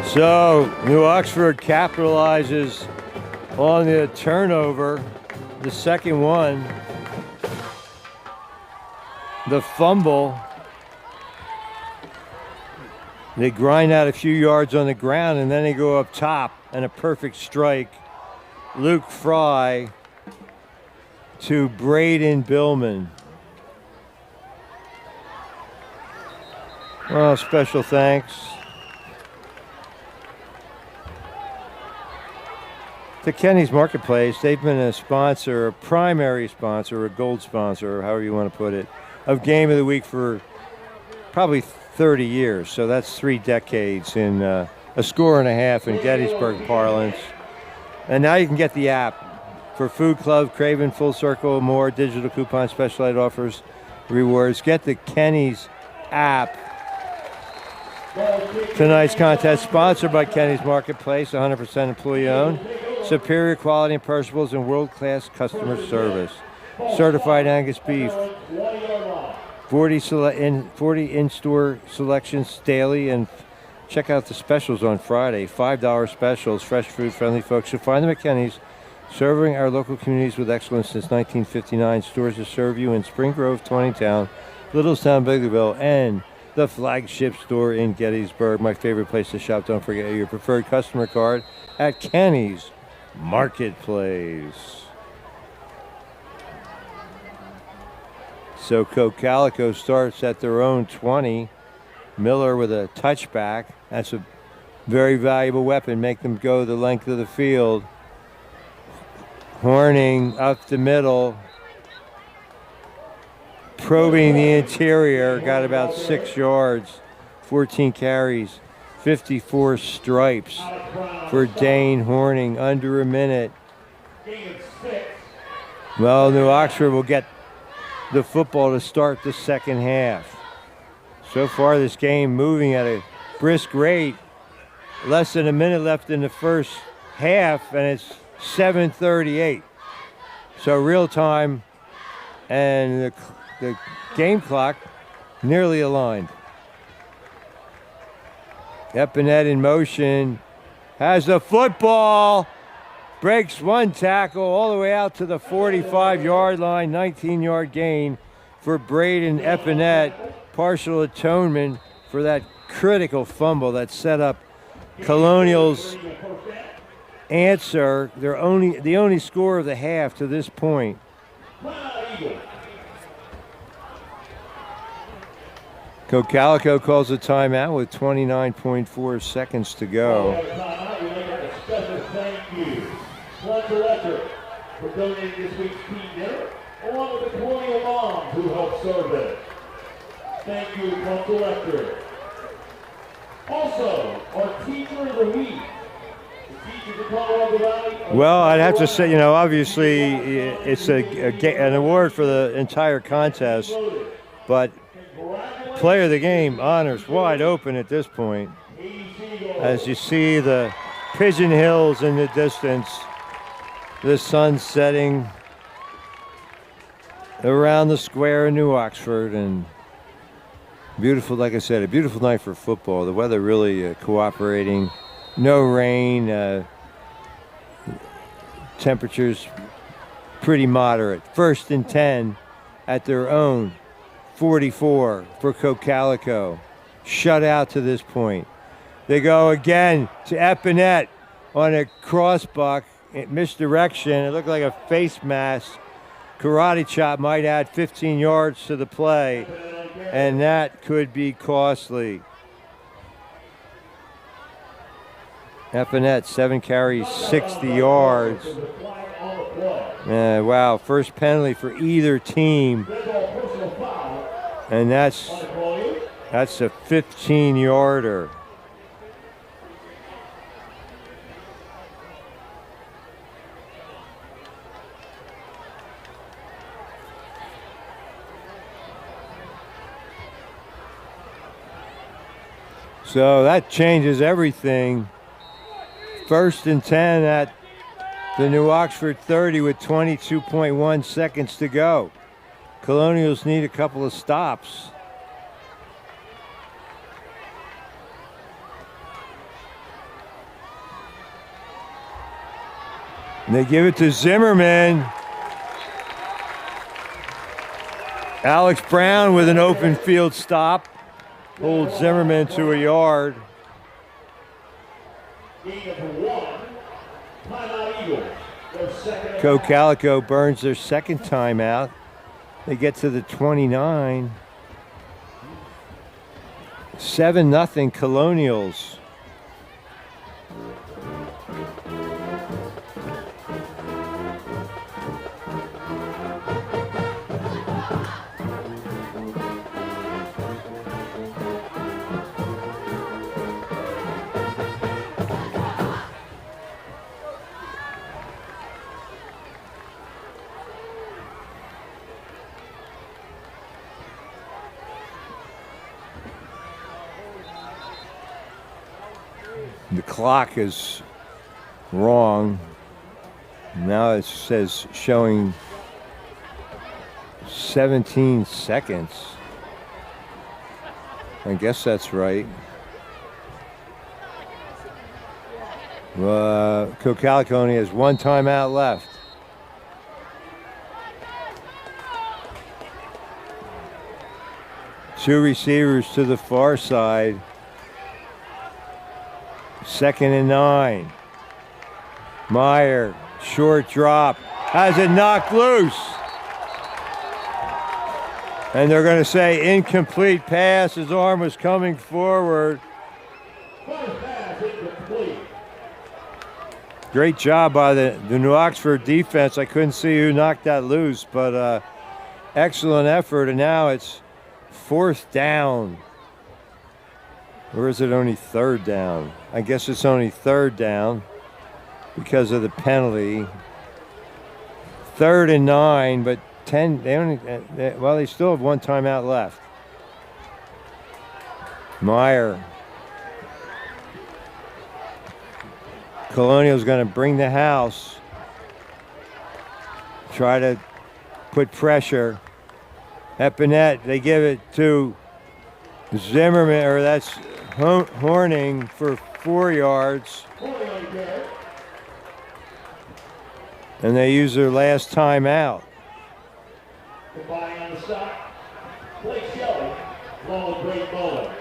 So New Oxford capitalizes on the turnover, the second one, the fumble. They grind out a few yards on the ground, and then they go up top, and a perfect strike. Luke Fry to Braden Billman. Well, special thanks to Kenny's Marketplace. They've been a sponsor, a primary sponsor, a gold sponsor, however you want to put it, of Game of the Week for probably 30 years. So that's 3 decades in a score and a half in Gettysburg parlance. And now you can get the app for Food Club, Craven, Full Circle, more digital coupon, special ed offers, rewards. Get the Kenny's app. Tonight's contest sponsored by Kenny's Marketplace, 100% employee owned. Superior quality and perishables and world-class customer service. Certified Angus beef. 40 in-store selections daily, and check out the specials on Friday. $5 specials, fresh food, friendly folks. You'll find them at Kenny's, serving our local communities with excellence since 1959. Stores to serve you in Spring Grove, Tawnytown, Littlestown, Biglerville, and the flagship store in Gettysburg. My favorite place to shop. Don't forget your preferred customer card at Kenny's Marketplace. So Cocalico starts at their own 20. Miller with a touchback. That's a very valuable weapon. Make them go the length of the field. Horning up the middle. Probing the interior. Got about 6 yards. 14 carries. 54 stripes for Dane Horning. Under a minute. Well, New Oxford will get the football to start the second half. So far this game moving at a brisk rate. Less than a minute left in the first half, and it's 7:38. So real time and the game clock nearly aligned. Epinette in motion, has the football, breaks one tackle all the way out to the 45-yard line, 19-yard gain for Braden Epinette. Partial atonement for that critical fumble that set up Colonial's answer. They're the only score of the half to this point. Cocalico calls a timeout with 29.4 seconds to go. Electric for donating this week's team dinner, along with the Colonial Moms who helped serve it. Thank you, Electric. Also, our Teacher of the Week. The teachers of Colorado Valley. Well, I'd have to say, obviously it's an award for the entire contest, but player of the game honors wide open at this point. As you see the Pigeon Hills in the distance, the sun setting around the square in New Oxford, and beautiful, like I said, a beautiful night for football. The weather really cooperating. No rain. Temperatures pretty moderate. 1st and 10 at their own 44 for Cocalico. Shut out to this point. They go again to Epinette on a crossbuck. Misdirection. It looked like a face mask. Karate chop might add 15 yards to the play, and that could be costly. Epinette, 7 carries, 60 yards. Wow, first penalty for either team. And that's a 15-yarder. So that changes everything. 1st and 10 at the New Oxford 30 with 22.1 seconds to go. Colonials need a couple of stops. And they give it to Zimmerman. Alex Brown with an open field stop. Holds Zimmerman to a yard. Cocalico burns their second timeout. They get to the 29. 7-0 Colonials. The clock is wrong. Now it says showing 17 seconds. I guess that's right. Cocalico only has 1 timeout left. Two receivers to the far side. 2nd and 9. Meyer, short drop, has it knocked loose. And they're going to say incomplete pass. His arm was coming forward. Great job by the New Oxford defense. I couldn't see who knocked that loose, but excellent effort. And now it's 4th down. Or is it only 3rd down? I guess it's only 3rd down because of the penalty. 3rd and 9, but 10. They still have 1 timeout left. Meyer. Colonial's going to bring the house. Try to put pressure. Epinette, they give it to Zimmerman, or that's Horning for 4 yards. And they use their last timeout. Goodbye on the stop. Blake Shelley, long break bowler.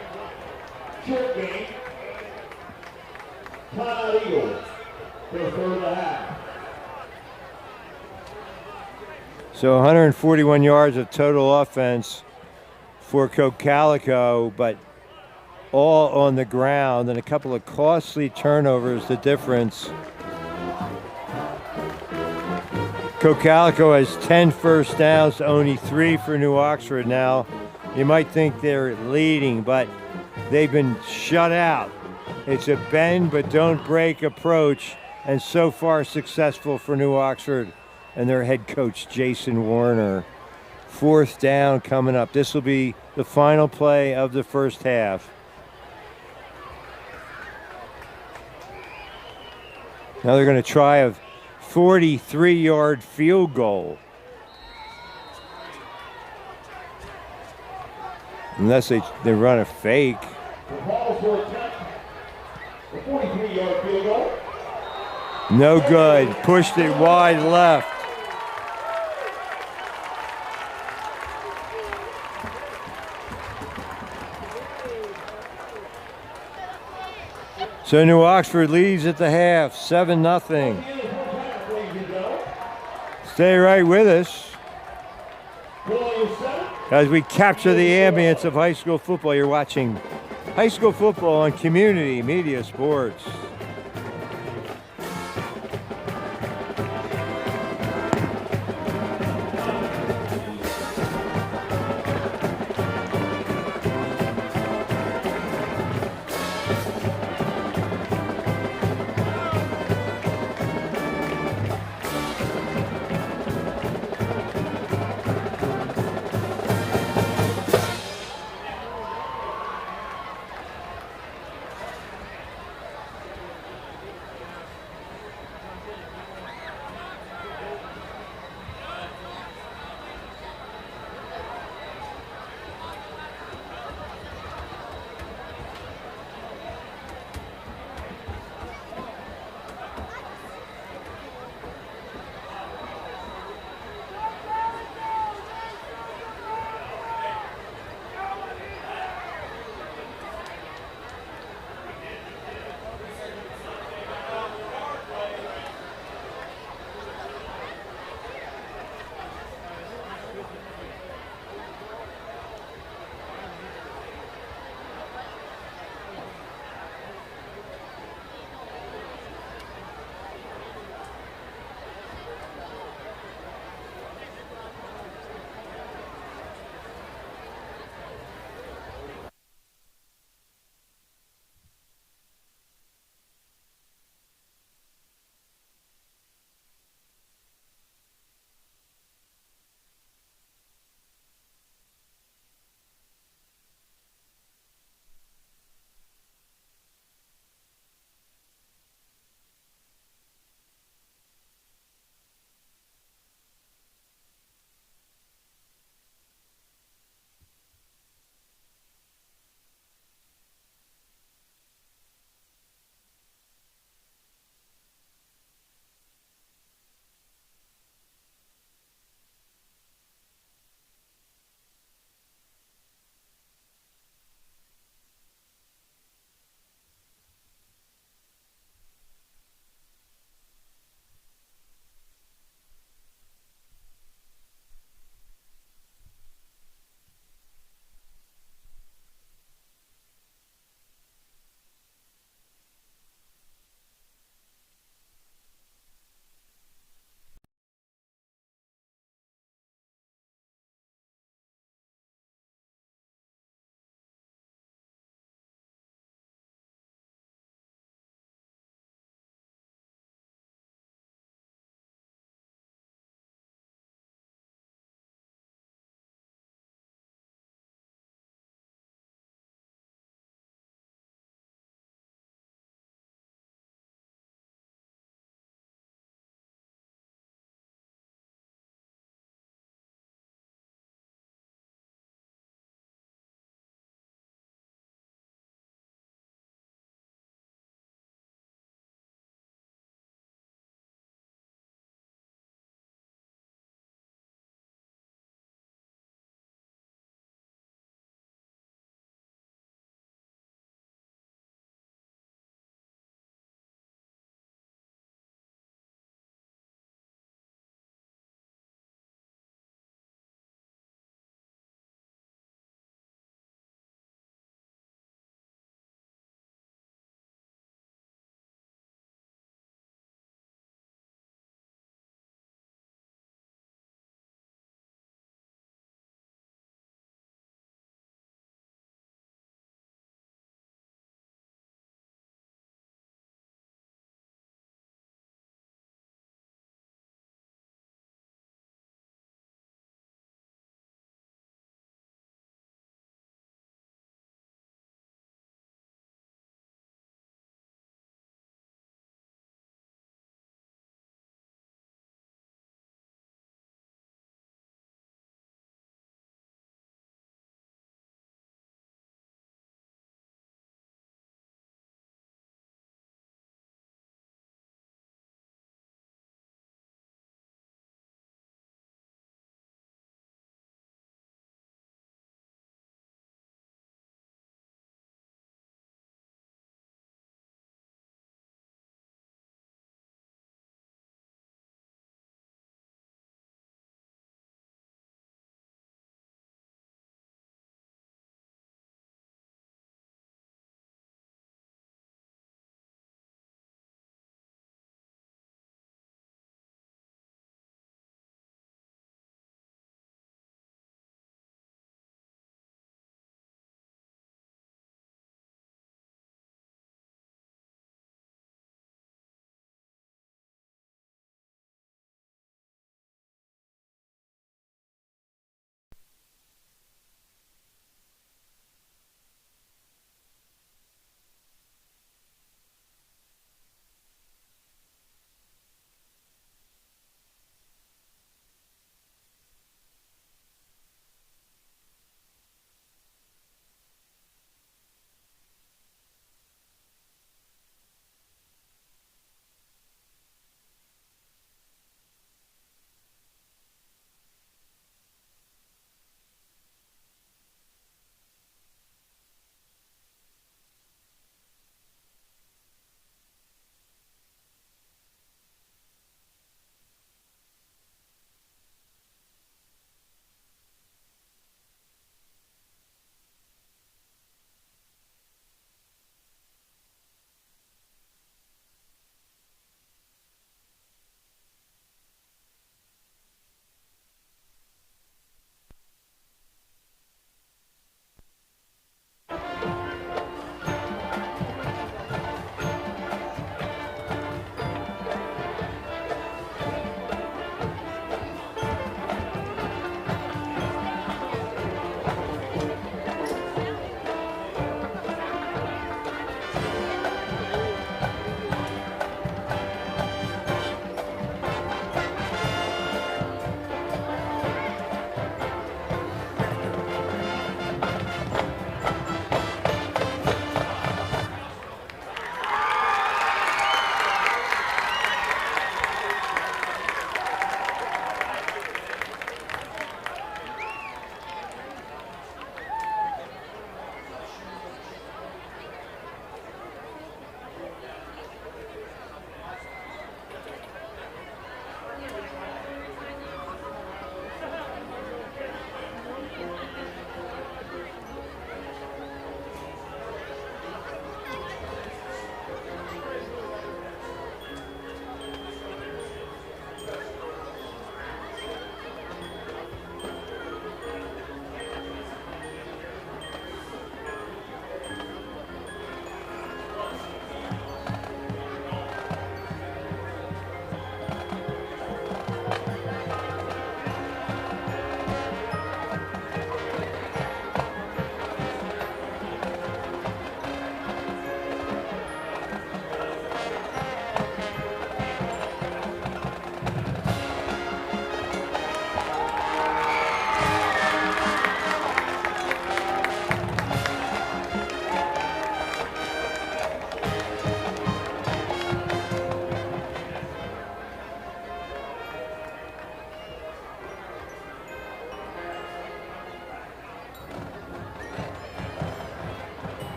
Short game. Timeout Eagles. Their 3rd and a half. So 141 yards of total offense for Cocalico, but all on the ground, and a couple of costly turnovers, the difference. Cocalico has 10 first downs, only 3 for New Oxford now. You might think they're leading, but they've been shut out. It's a bend but don't break approach, and so far successful for New Oxford and their head coach, Jason Warner. 4th down coming up. This will be the final play of the first half. Now they're going to try a 43-yard field goal. Unless they run a fake. The ball for attempt. The 43-yard field goal. No good. Pushed it wide left. So New Oxford leads at the half, 7-0. Stay right with us as we capture the ambience of high school football. You're watching high school football on Community Media Sports.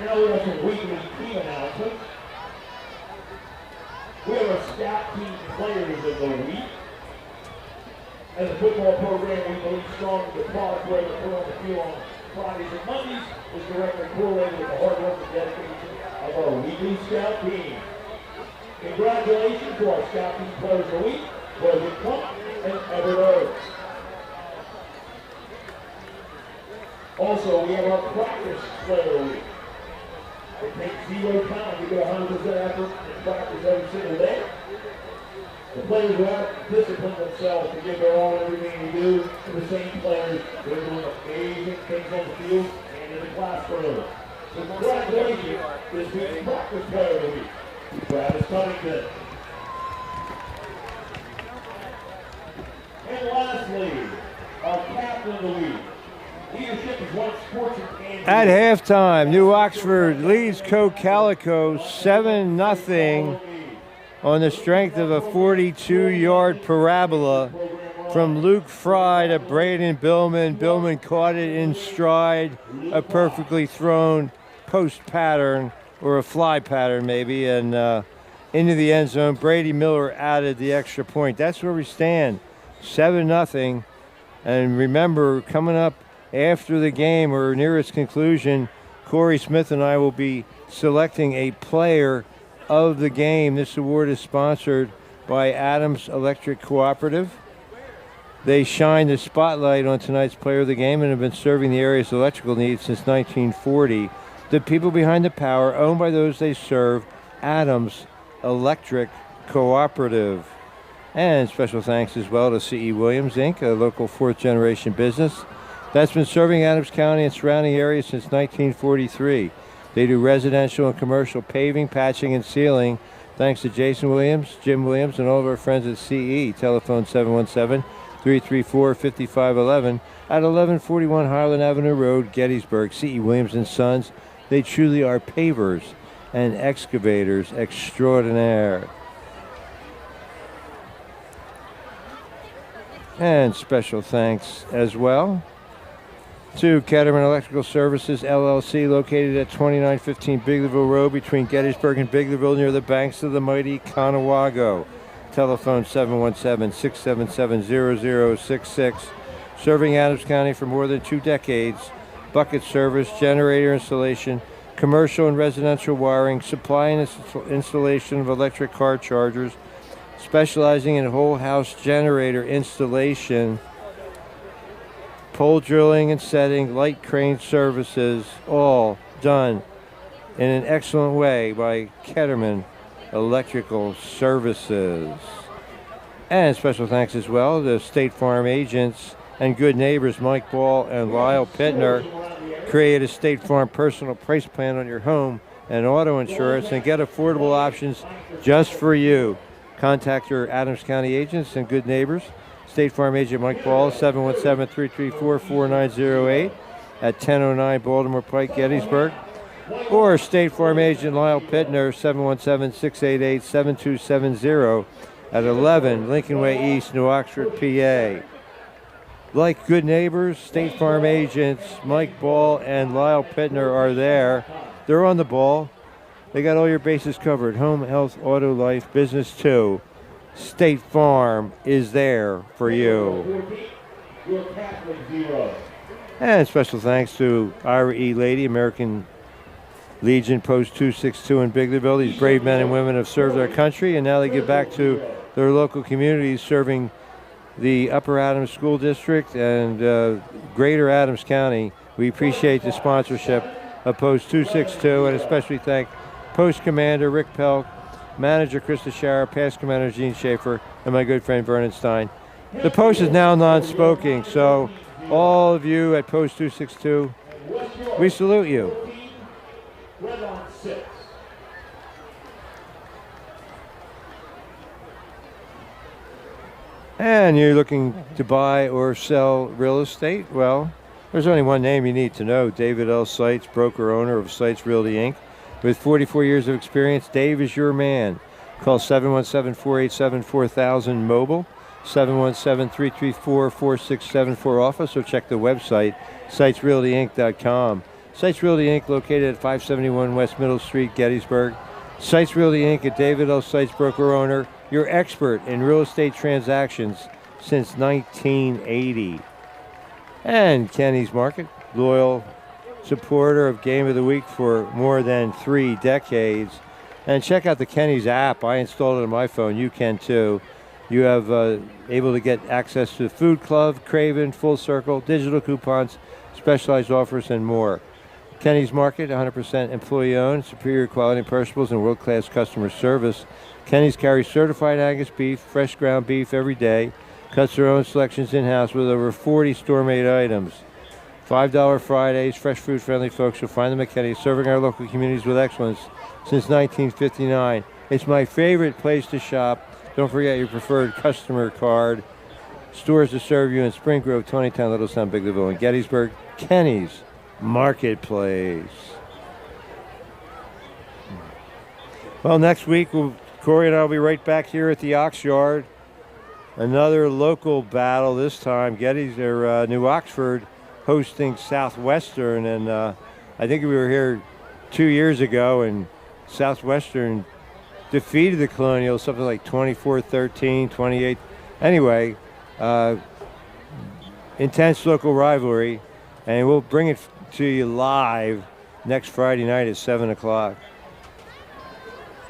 Now we have some weekly team announcements. We have our scout team players of the week. As a football program, we believe strong in the product where the put on the field on Fridays and Mondays is directly correlated with the hard work and dedication of our weekly scout team. Congratulations to our scout team players of the week, President Plump and Everett Oaks. Also, we have our practice player of the week. It takes 0 time to get 100% effort in practice every single day. The players who have disciplined themselves to give their all and everything they do, and the same players who are doing amazing things on the field and in the classroom. So congratulations, this week's practice player of the week, Travis Punting. And lastly, our captain of the week. Leadership is one of sports and At halftime, New Oxford leads Cocalico 7-0 on the strength of a 42-yard parabola from Luke Fry to Braden Billman. Billman caught it in stride, a perfectly thrown post pattern, or a fly pattern maybe, and into the end zone. Brady Miller added the extra point. That's where we stand, 7-0. And remember, coming up after the game or near its conclusion, Corey Smith and I will be selecting a player of the game. This award is sponsored by Adams Electric Cooperative. They shine the spotlight on tonight's player of the game and have been serving the area's electrical needs since 1940. The people behind the power, owned by those they serve, Adams Electric Cooperative. And special thanks as well to C.E. Williams, Inc., a local fourth-generation business that's been serving Adams County and surrounding areas since 1943. They do residential and commercial paving, patching, and sealing. Thanks to Jason Williams, Jim Williams, and all of our friends at CE. Telephone 717-334-5511 at 1141 Highland Avenue Road, Gettysburg. CE Williams and Sons. They truly are pavers and excavators extraordinaire. And special thanks as well to Ketterman Electrical Services, LLC, located at 2915 Biglerville Road between Gettysburg and Biglerville near the banks of the mighty Conewago. Telephone 717-677-0066. Serving Adams County for more than 2 decades. Bucket service, generator installation, commercial and residential wiring, supply and installation of electric car chargers, specializing in whole house generator installation, pole drilling and setting, light crane services, all done in an excellent way by Ketterman Electrical Services. And special thanks as well to State Farm agents and good neighbors Mike Ball and Lyle Pitner. Create a State Farm personal price plan on your home and auto insurance and get affordable options just for you. Contact your Adams County agents and good neighbors. State Farm agent Mike Ball, 717-334-4908 at 1009 Baltimore Pike, Gettysburg. Or State Farm agent Lyle Pitner, 717-688-7270 at 11 Lincoln Way East, New Oxford, PA. Like good neighbors, State Farm agents Mike Ball and Lyle Pitner are there. They're on the ball. They got all your bases covered. Home, health, auto, life, business too. State Farm is there for you. And special thanks to Ira E. Lady, American Legion Post 262 in Biglerville. These brave men and women have served their country, and now they give back to their local communities, serving the Upper Adams School District and Greater Adams County. We appreciate the sponsorship of Post 262, and especially thank Post Commander Rick Pelk, Manager Krista Schauer, Past Commander Gene Schaefer, and my good friend Vernon Stein. The post is now non-smoking, so all of you at Post 262, we salute you. And you're looking to buy or sell real estate? Well, there's only one name you need to know. David L. Seitz, broker owner of Seitz Realty, Inc. With 44 years of experience, Dave is your man. Call 717-487-4000 mobile, 717-334-4674 office, or check the website, SeitzzRealtyInc.com. Sites Realty Inc., located at 571 West Middle Street, Gettysburg. Sites Realty Inc., a David L. Sites broker owner, your expert in real estate transactions since 1980. And Kenny's Market, loyal supporter of Game of the Week for more than 3 decades. And check out the Kenny's app. I installed it on my phone. You can too. You have able to get access to Food Club, Craven, Full Circle, digital coupons, specialized offers, and more. Kenny's Market, 100% employee-owned, superior quality perishables, and world-class customer service. Kenny's carries certified Angus beef, fresh ground beef every day, cuts their own selections in-house with over 40 store-made items. $5 Fridays, fresh food-friendly folks. You'll find them at Kenny's, serving our local communities with excellence since 1959. It's my favorite place to shop. Don't forget your preferred customer card. Stores to serve you in Spring Grove, Tonytown, Littlestown, Biglerville, and Gettysburg. Kenny's Marketplace. Well, next week, Corey and I will be right back here at the Ox Yard. Another local battle this time. New Oxford hosting Southwestern. And I think we were here 2 years ago, and Southwestern defeated the Colonials, something like 24-13, 28. Anyway, intense local rivalry, and we'll bring it to you live next Friday night at 7 o'clock.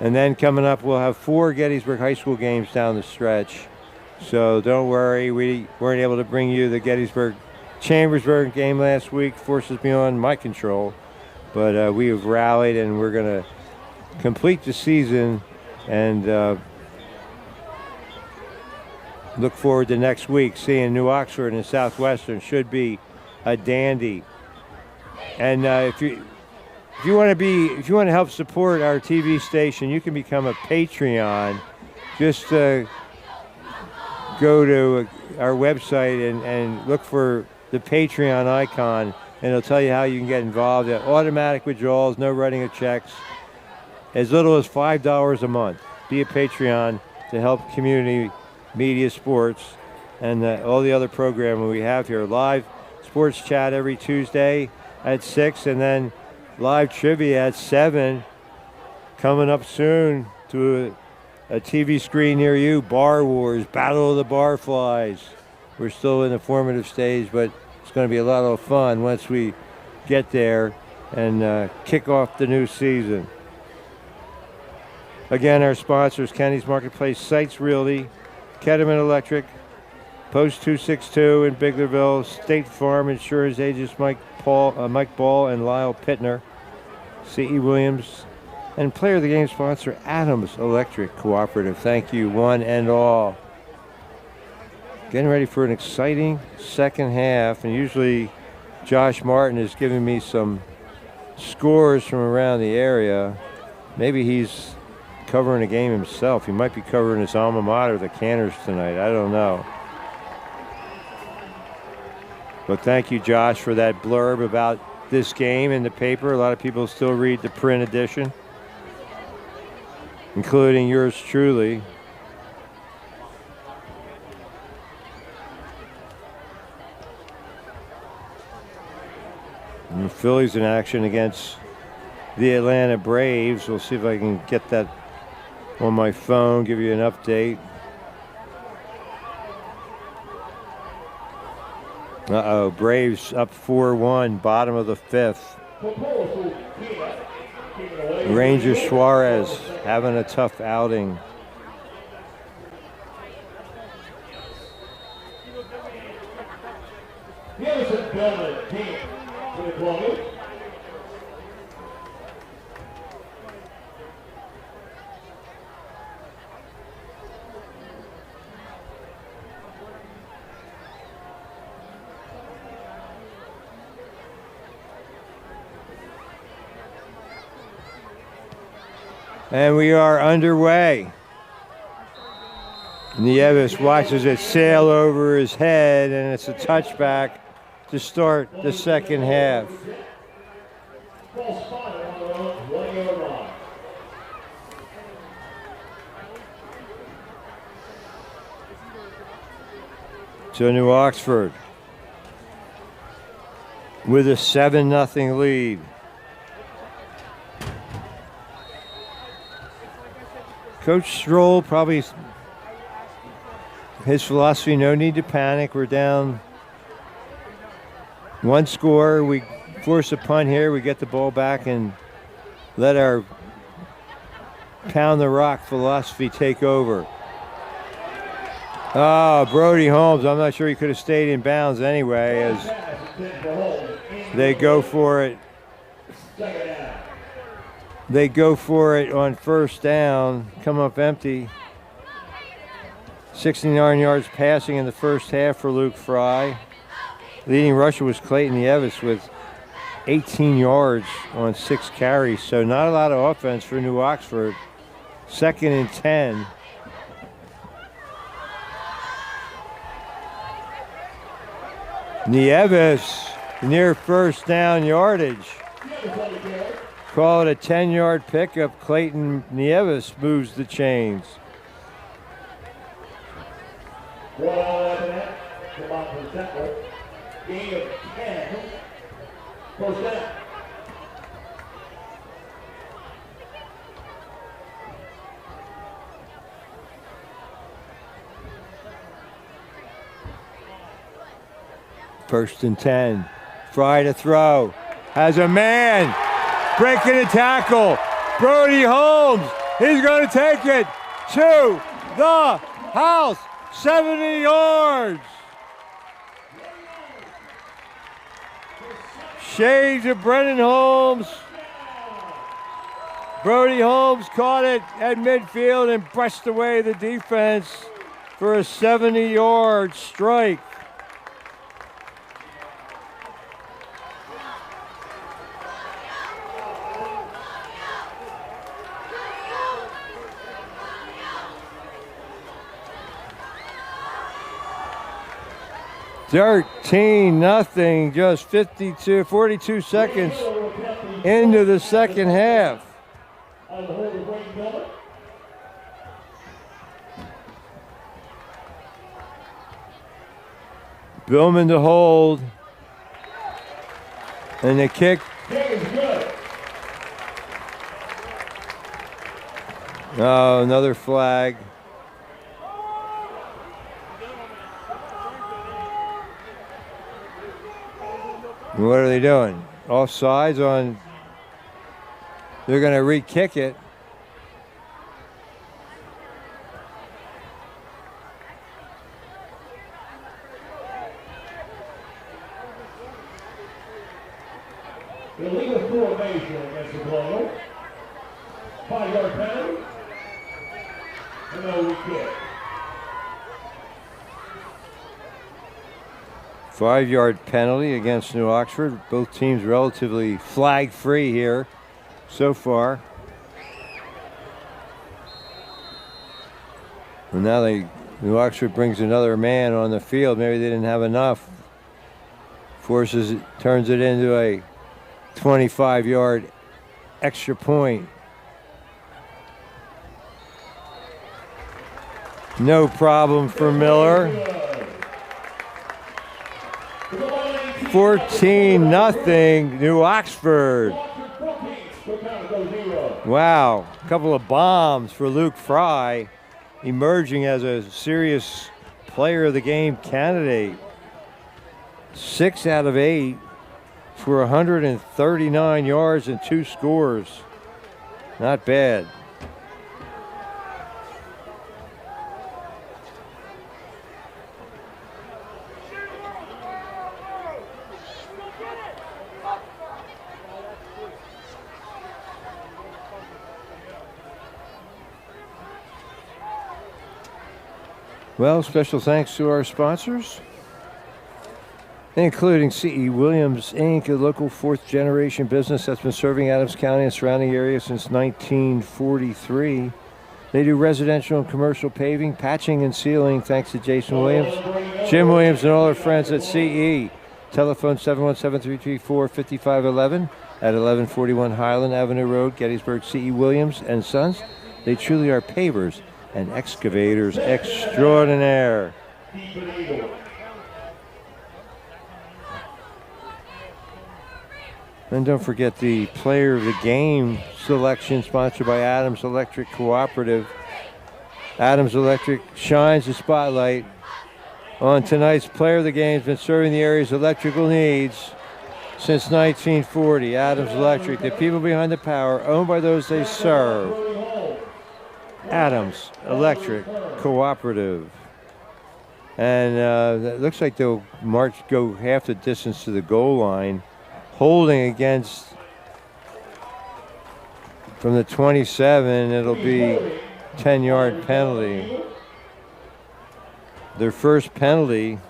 And then coming up, we'll have 4 Gettysburg High School games down the stretch. So don't worry, we weren't able to bring you the Gettysburg Chambersburg game last week. Forces beyond my control. But we have rallied, and we're going to complete the season and look forward to next week. Seeing New Oxford and Southwestern should be a dandy. And if you want to help support our TV station, you can become a Patreon. Just go to our website and look for the Patreon icon, and it'll tell you how you can get involved. Automatic withdrawals, no writing of checks, as little as $5 a month. Be a Patreon to help community media sports and all the other programming we have here. Live sports chat every Tuesday at 6, and then live trivia at 7. Coming up soon to a TV screen near you. Bar Wars, Battle of the Barflies. We're still in the formative stage, but it's going to be a lot of fun once we get there and kick off the new season. Again, our sponsors, Kenny's Marketplace, Sites Realty, Ketterman Electric, Post 262 in Biglerville, State Farm Insurance Agents Mike Ball and Lyle Pitner, C.E. Williams, and player of the game sponsor, Adams Electric Cooperative. Thank you, one and all. Getting ready for an exciting second half, and usually Josh Martin is giving me some scores from around the area. Maybe he's covering a game himself. He might be covering his alma mater, the Canners, tonight. I don't know. But thank you, Josh, for that blurb about this game in the paper. A lot of people still read the print edition, including yours truly. And the Phillies in action against the Atlanta Braves. We'll see if I can get that on my phone, give you an update. Braves up 4-1, bottom of the 5th. Ranger Suarez having a tough outing. And we are underway. Nieves watches it sail over his head, and it's a touchback to start the second half. To New Oxford. with a 7-0 lead. Coach Stroll, probably his philosophy, no need to panic. We're down one score. We force a punt here. We get the ball back and let our pound the rock philosophy take over. Oh, Brody Holmes. I'm not sure he could have stayed in bounds anyway as they go for it. They go for it on first down, come up empty. 69 yards passing in the first half for Luke Fry. Leading rusher was Clayton Nieves with 18 yards on 6 carries, so not a lot of offense for New Oxford. 2nd and 10. Nieves near first down yardage. Call it a 10-yard pickup. Clayton Nieves moves the chains. Gain of 10. First down. First and 10. Fry to throw. Has a man. Breaking a tackle. Brody Holmes. He's going to take it to the house. 70 yards. Shades of Brennan Holmes. Brody Holmes caught it at midfield and brushed away the defense for a 70-yard strike. $13-0, just 42 seconds into the second half. Billman to hold. And the kick. Oh, another flag. What are they doing? Offsides on. They're going to re-kick it. Illegal formation against the Colonial. 5-yard penalty. And no re-kick. 5-yard penalty against New Oxford. Both teams relatively flag-free here so far. And now New Oxford brings another man on the field. Maybe they didn't have enough. Turns it into a 25-yard extra point. No problem for Miller. 14-0, New Oxford. Wow, a couple of bombs for Luke Fry, emerging as a serious player of the game candidate. 6 out of 8 for 139 yards and 2 scores. Not bad. Well, special thanks to our sponsors, including C.E. Williams, Inc., a local fourth-generation business that's been serving Adams County and surrounding areas since 1943. They do residential and commercial paving, patching, and sealing, thanks to Jason Williams, Jim Williams, and all our friends at C.E. Telephone 717-334-5511 at 1141 Highland Avenue Road, Gettysburg. C.E. Williams and Sons. They truly are pavers and excavators extraordinaire. And don't forget the player of the game selection sponsored by Adams Electric Cooperative. Adams Electric shines the spotlight on tonight's player of the game. Has been serving the area's electrical needs since 1940. Adams Electric, the people behind the power, owned by those they serve. Adams Electric Cooperative. And it looks like they'll go half the distance to the goal line. Holding against from the 27, it'll be 10-yard penalty. Their first penalty.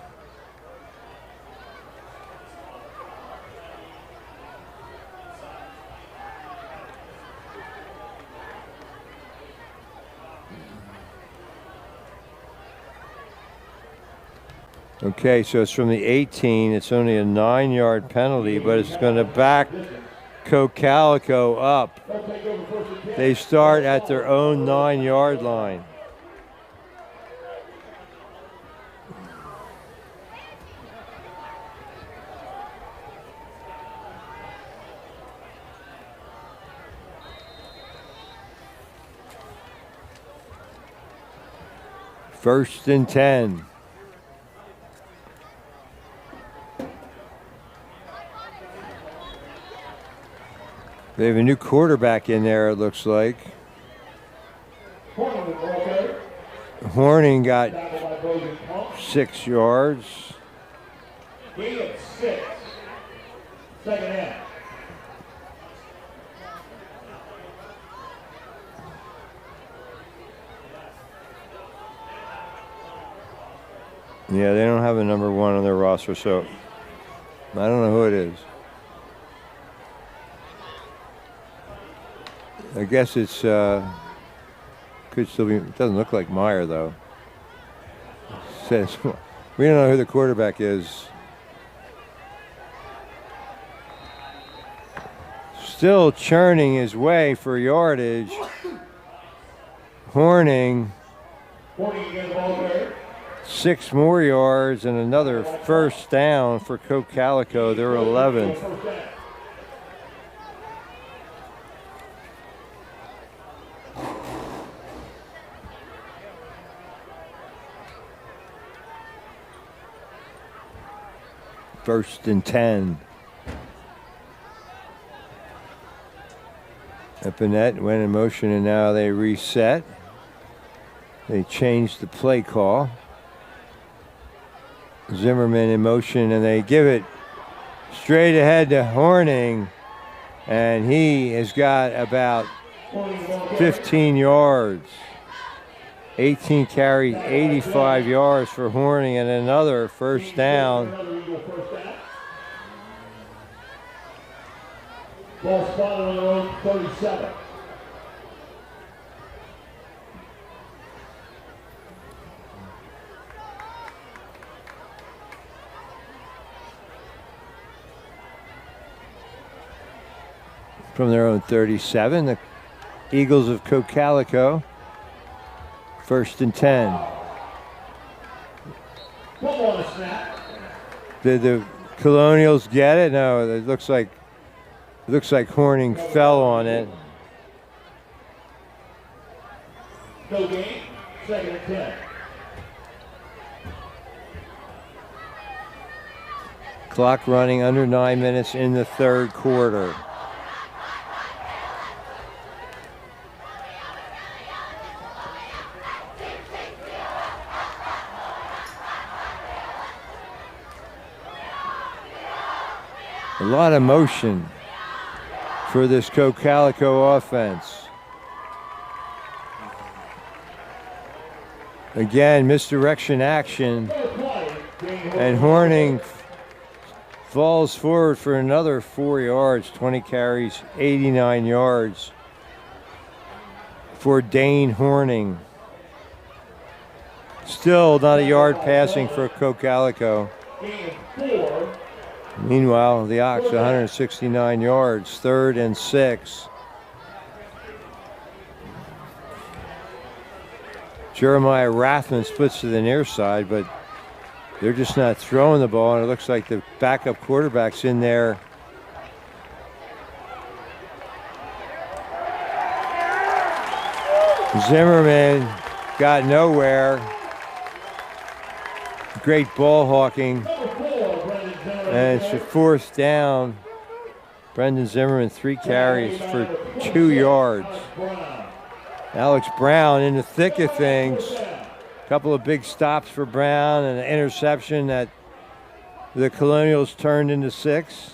Okay, so it's from the 18. It's only a 9-yard penalty, but it's going to back Cocalico up. They start at their own 9-yard line. First and 10. They have a new quarterback in there, it looks like. Horning got 6 yards. Gain of 6. Second half. Yeah, they don't have a number 1 on their roster, so I don't know who it is. I guess it's, could still be, it doesn't look like Meyer, though. It says, we don't know who the quarterback is. Still churning his way for yardage. Horning. 6 more yards and another first down for Cocalico. They're 11th. First and 10. Epinette went in motion and now they reset. They changed the play call. Zimmerman in motion and they give it straight ahead to Horning. And he has got about 15 yards. 18 carries, 85 yards for Horning and another first down. Ball spotted on their own 37. From their own 37, the Eagles of Cocalico. First and 10. Did the Colonials get it? No, it looks like Horning fell on it. No gain. Second and 10. Clock running under 9 minutes in the third quarter. A lot of motion for this Cocalico offense. Again, misdirection action. And Horning falls forward for another 4 yards, 20 carries, 89 yards for Dane Horning. Still not a yard passing for Cocalico. Meanwhile, the Ox 169 yards, 3rd and 6. Jeremiah Rathman splits to the near side, but they're just not throwing the ball, and it looks like the backup quarterback's in there Zimmerman got nowhere. Great ball hawking. And it's a 4th down. Brendan Zimmerman, 3 carries for 2 yards. Alex Brown in the thick of things. A couple of big stops for Brown and an interception that the Colonials turned into 6.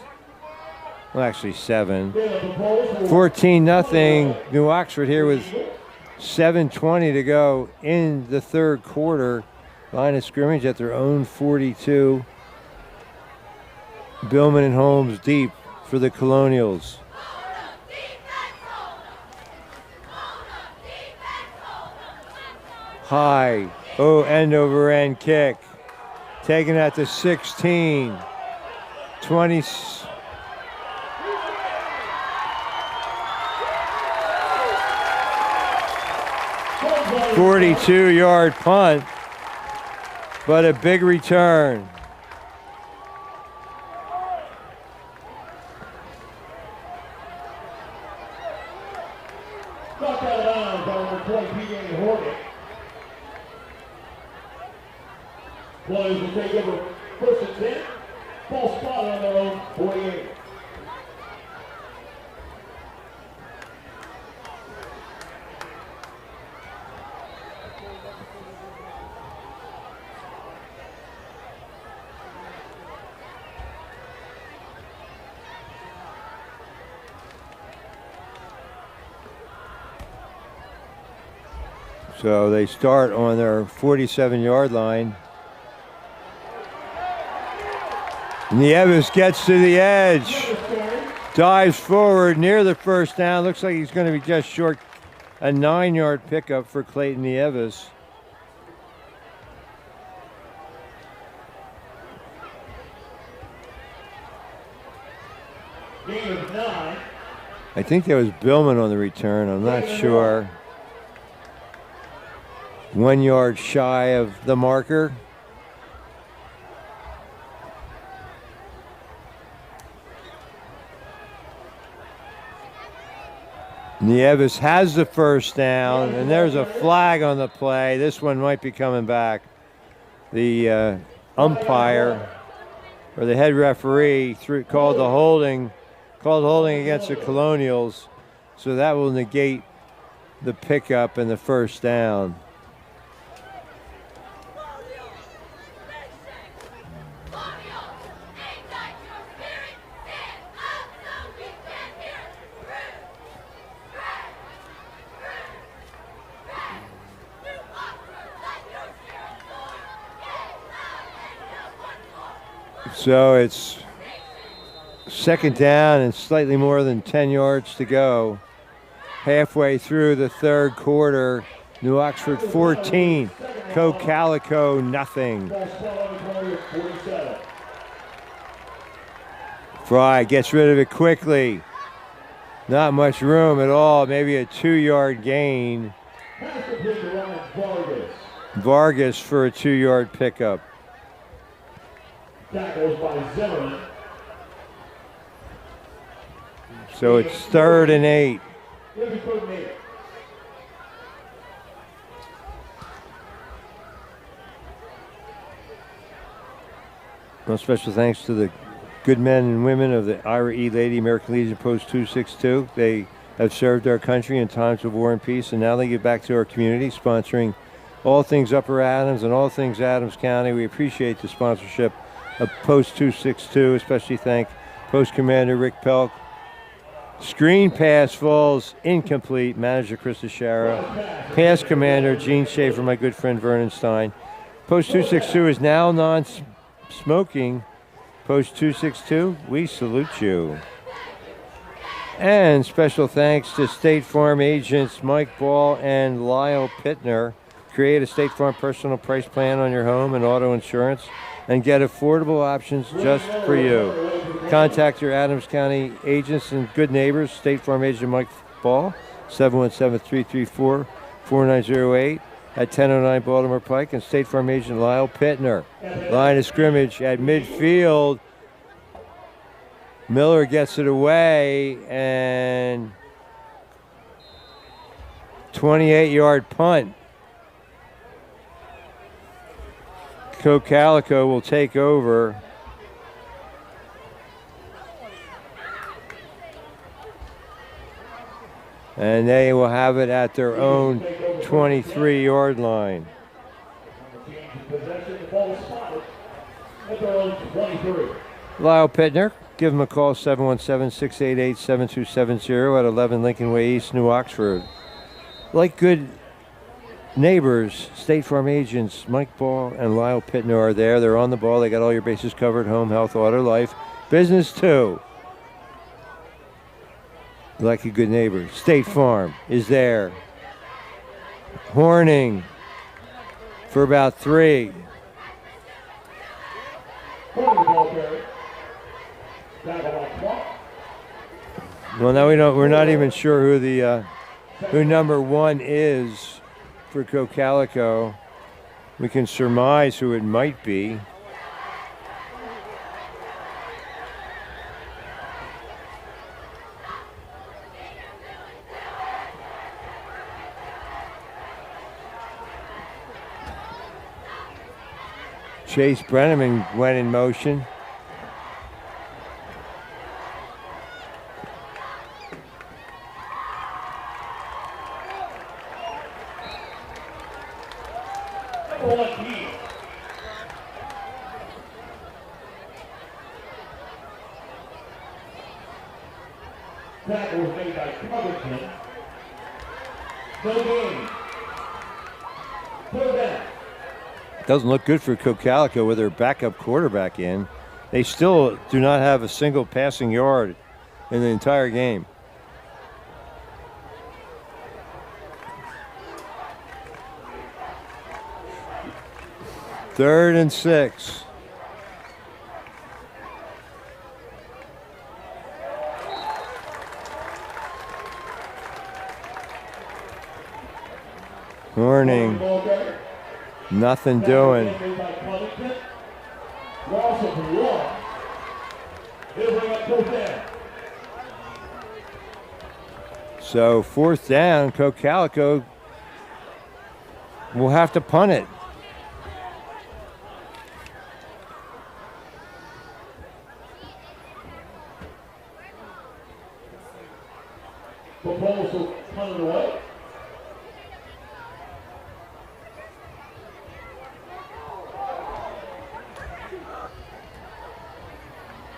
Well, actually 7. 14-0. New Oxford here with 7:20 to go in the 3rd quarter. Line of scrimmage at their own 42. Billman and Holmes deep for the Colonials. High, end over end kick. Taken at the 16. 20. 42-yard punt, but a big return. Knocked out of bounds by number 20, P.J. Horgan. Players will take over 1st and 10. Ball spotted on their own 48. So they start on their 47-yard line. Nieves gets to the edge, dives forward near the 1st down. Looks like he's going to be just short. A 9-yard pickup for Clayton Nieves. Gain of 9. I think there was Billman on the return. I'm not sure. 1 yard shy of the marker. Nieves has the 1st down, and there's a flag on the play. This one might be coming back. The umpire, or the head referee, called holding against the Colonials, so that will negate the pickup and the 1st down. So it's 2nd down and slightly more than 10 yards to go. Halfway through the 3rd quarter, New Oxford 14, Cocalico nothing. Fry gets rid of it quickly. Not much room at all, maybe a 2-yard gain. Vargas for a 2-yard pickup. Tackles by Zimmerman. So it's 3rd and 8. Well, special thanks to the good men and women of the Ira E. Lady American Legion Post 262. They have served our country in times of war and peace, and now they give back to our community, sponsoring all things Upper Adams and all things Adams County. We appreciate the sponsorship of Post 262, especially thank Post Commander Rick Pelk. Screen pass falls incomplete, manager Chris Ashara. Pass commander Gene Schaefer, my good friend Vernon Stein. Post 262 is now non-smoking. Post 262, we salute you. And special thanks to State Farm agents Mike Ball and Lyle Pitner. Create a State Farm personal price plan on your home and auto insurance and get affordable options just for you. Contact your Adams County agents and good neighbors. State Farm agent Mike Ball, 717-334-4908 at 1009 Baltimore Pike, and State Farm agent Lyle Pitner. Line of scrimmage at midfield. Miller gets it away, and 28-yard punt. Cocalico will take over. And they will have it at their own 23-yard line. Lyle Pitner, give them a call, 717-688-7270 at 11 Lincoln Way East, New Oxford. Like good neighbors, State Farm agents Mike Ball and Lyle Pitner are there. They're on the ball. They got all your bases covered: home, health, auto, life, business too. Like a good neighbor, State Farm is there. Horning for about 3. Well, now we're not even sure who number 1 is for Cocalico. We can surmise who it might be. Chase Brenneman went in motion. Tackle was made by Covington. No game. Put it down. Doesn't look good for Cocalico with their backup quarterback in. They still do not have a single passing yard in the entire game. Third and 6. Morning. Nothing doing. So 4th down, Cocalico will have to punt it. Proposal punted away.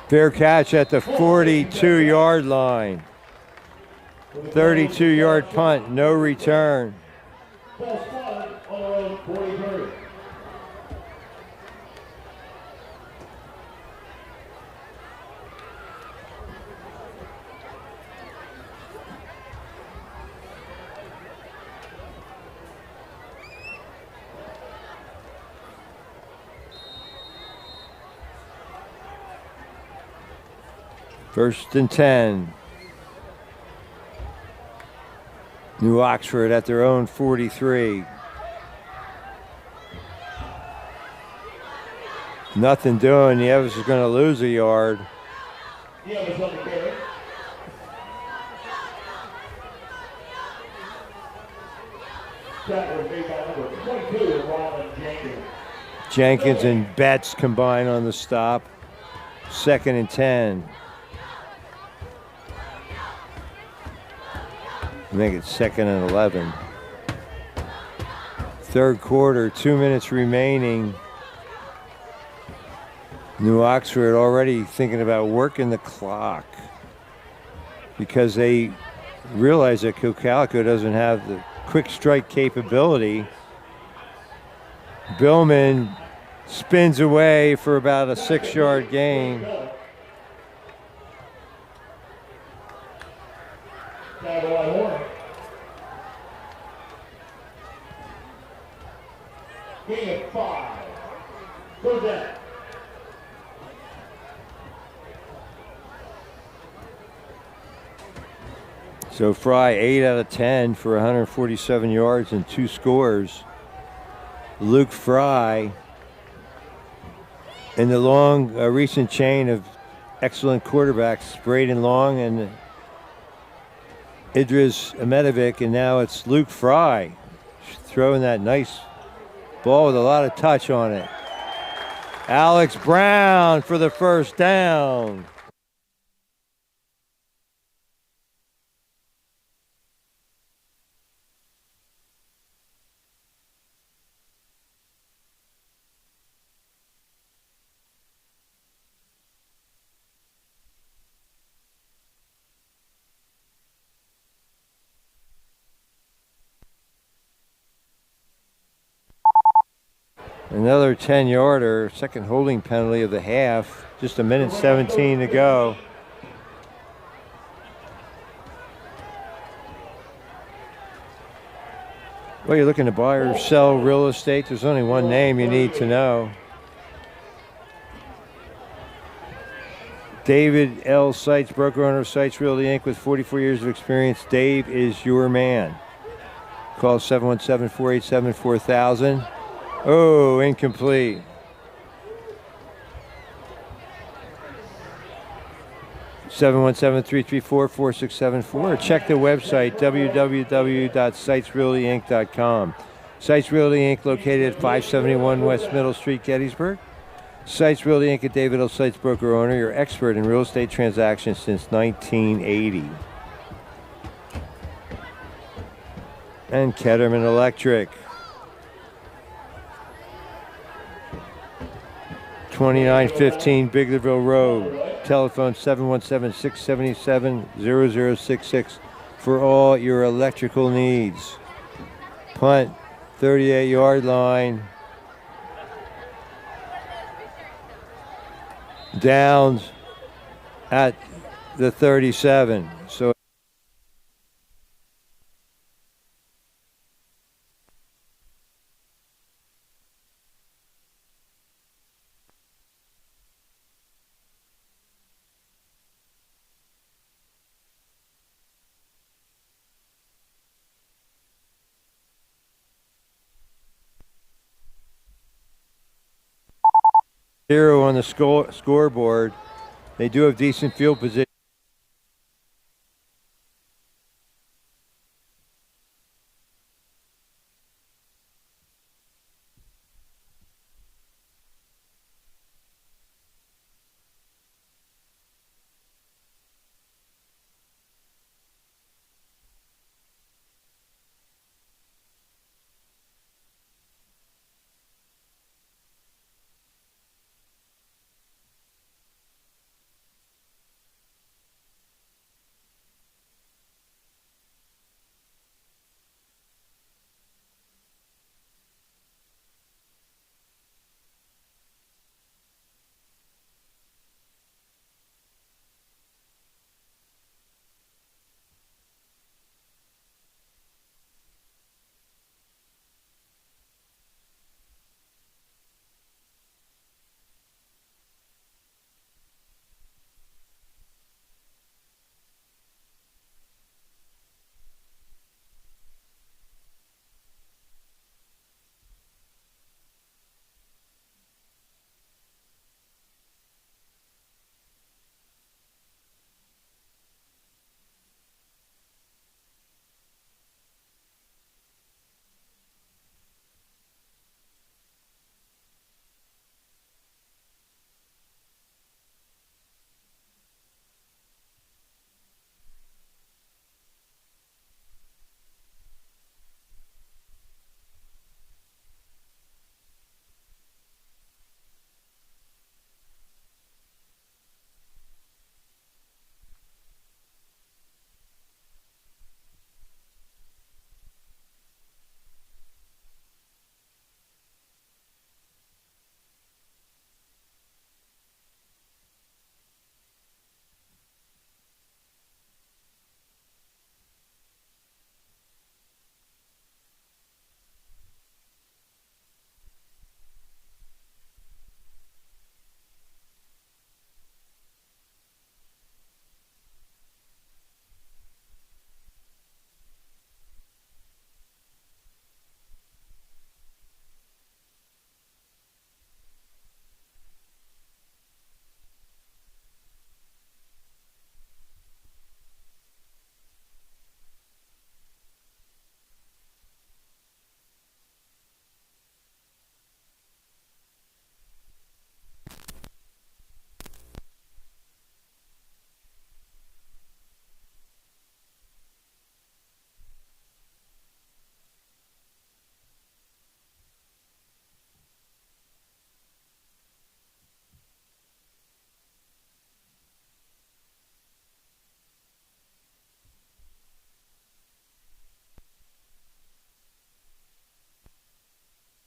Fair catch at the 42-yard line. 32-yard punt, no return. Ball spotted on their own 43. First and 10. New Oxford at their own 43. Nothing doing. Nieves is going to lose a yard. Nieves on the carry. That was made by number 22, Ron Jenkins. Jenkins and Betts combine on the stop. 2nd and 10. Make it 2nd and 11. Third quarter, 2 minutes remaining. New Oxford already thinking about working the clock because they realize that Cocalico doesn't have the quick strike capability. Billman spins away for about a 6-yard gain. Gain of 5. Go down. So Fry 8 out of 10 for 147 yards and 2 scores. Luke Fry in the long recent chain of excellent quarterbacks, Braden Long and Idris Ahmedovic, and now it's Luke Fry throwing that nice ball with a lot of touch on it. Alex Brown for the first down. Another 10-yarder, second holding penalty of the half. Just a minute 17 to go. Well, you're looking to buy or sell real estate. There's only one name you need to know. David L. Seitz, broker owner of Seitz Realty Inc. with 44 years of experience. Dave is your man. Call 717-487-4000. Oh, incomplete. Seven 334-4674. Check the website, www.sitesrealtyinc.com. Seitz Realty Inc. located at 571 West Middle Street, Gettysburg. Seitz Realty Inc. and David L. Seitz, broker owner, your expert in real estate transactions since 1980. And Ketterman Electric. 2915 Biglerville Road. Telephone 717-677-0066 for all your electrical needs. Punt, 38-yard line. Downs at the 37. So zero on the scoreboard. They do have decent field position.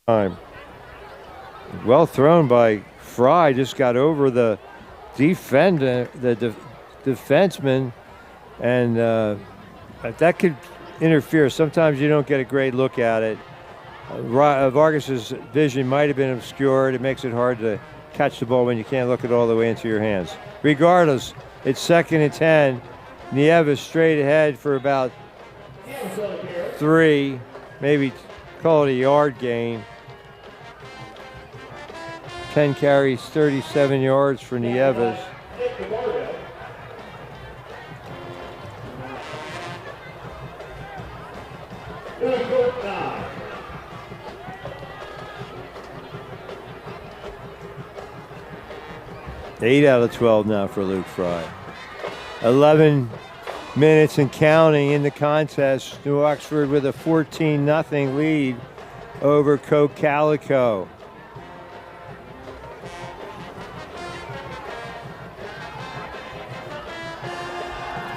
time. Well thrown by Fry. Just got over the defenseman, and that could interfere. Sometimes you don't get a great look at it. Vargas's vision might have been obscured. It makes it hard to catch the ball when you can't look it all the way into your hands. Regardless, it's 2nd and 10. Nieves straight ahead for about 3, maybe call it a yard gain. 10 carries, 37 yards for Nieves. 8 out of 12 now for Luke Fry. 11 minutes and counting in the contest. New Oxford with a 14-0 lead over Cocalico.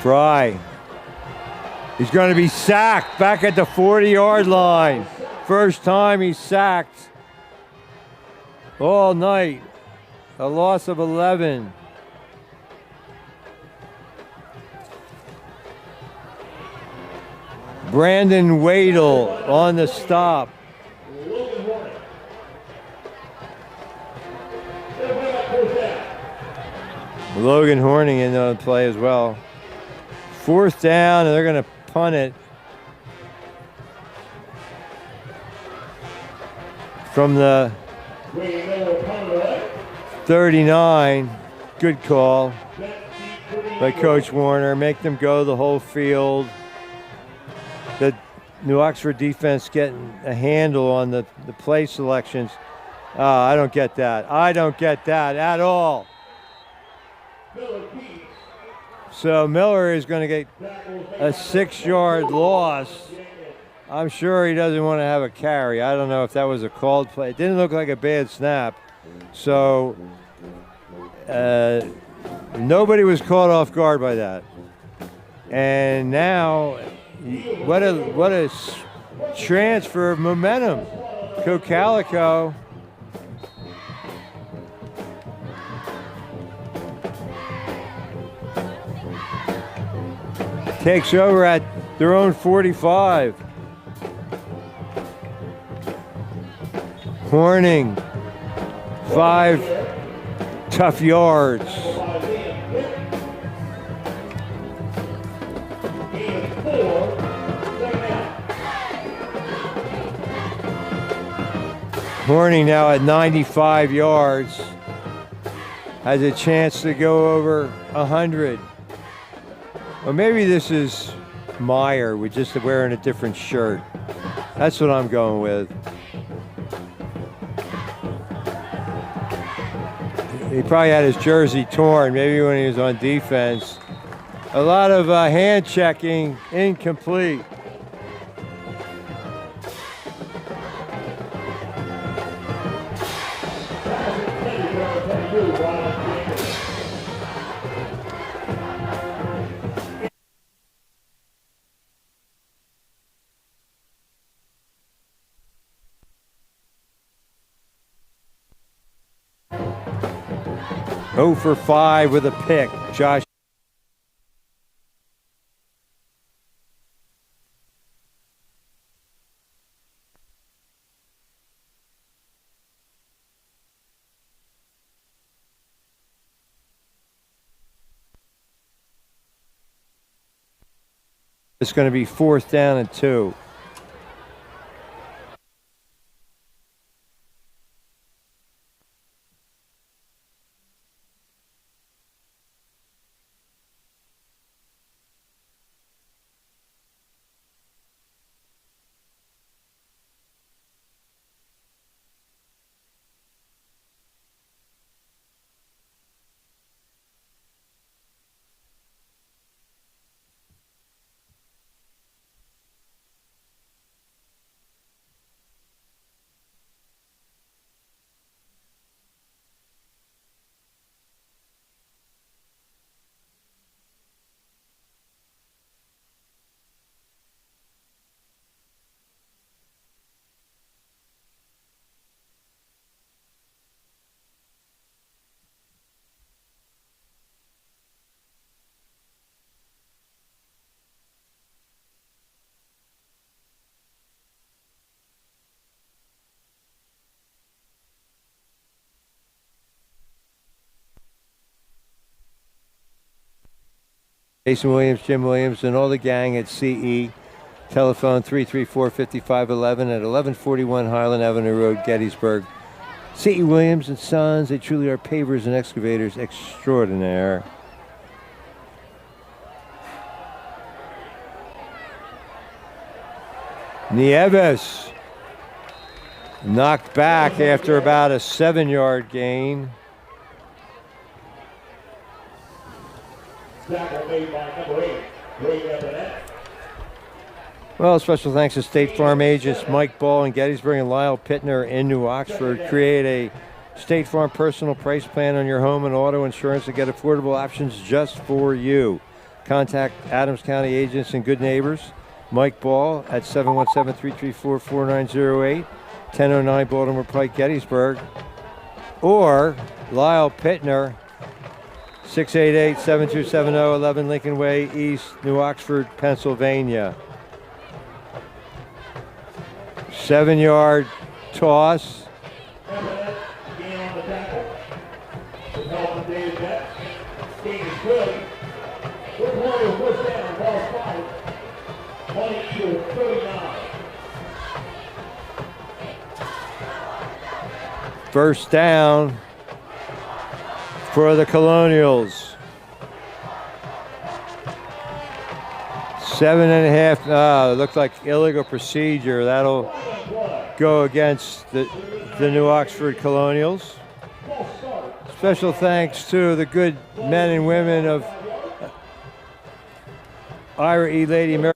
Fry. He's going to be sacked back at the 40-yard line. First time he's sacked all night. A loss of 11. Brandon Wadle on the stop. Logan Horning in the play as well. 4th down, and they're going to punt it from the 39. Good call by Coach Warner. Make them go the whole field. The New Oxford defense getting a handle on the play selections. I don't get that. I don't get that at all. So Miller is going to get a 6-yard loss. I'm sure he doesn't want to have a carry. I don't know if that was a called play. It didn't look like a bad snap. So nobody was caught off guard by that. And now, what a transfer of momentum. Cocalico takes over at their own 45. Horning, 5 tough yards. Horning now at 95 yards. Has a chance to go over 100. Or maybe this is Meyer with just wearing a different shirt. That's what I'm going with. He probably had his jersey torn, maybe when he was on defense. A lot of hand checking, incomplete. Oh for 5 with a pick, Josh. It's going to be 4th down and 2. Jason Williams, Jim Williams, and all the gang at CE. Telephone 334-5511 at 1141 Highland Avenue Road, Gettysburg. C.E. Williams and Sons, they truly are pavers and excavators extraordinaire. Nieves knocked back after about a 7-yard gain. Tackle made by number 8, Ray Evanet. Well, special thanks to State Farm agents Mike Ball in Gettysburg and Lyle Pitner in New Oxford. Create a State Farm personal price plan on your home and auto insurance to get affordable options just for you. Contact Adams County agents and good neighbors. Mike Ball at 717-334-4908, 1009 Baltimore Pike, Gettysburg. Or Lyle Pitner, 688-7270, 11 Lincoln Way East, New Oxford, Pennsylvania. 7-yard toss. Gain on the tackle. With help from David Betts. Gain is good. We're playing first down, ball 5. 22-39. First down for the Colonials. 7.5. Looked like illegal procedure. That'll go against the New Oxford Colonials. Special thanks to the good men and women of Ira E. Lady Mary.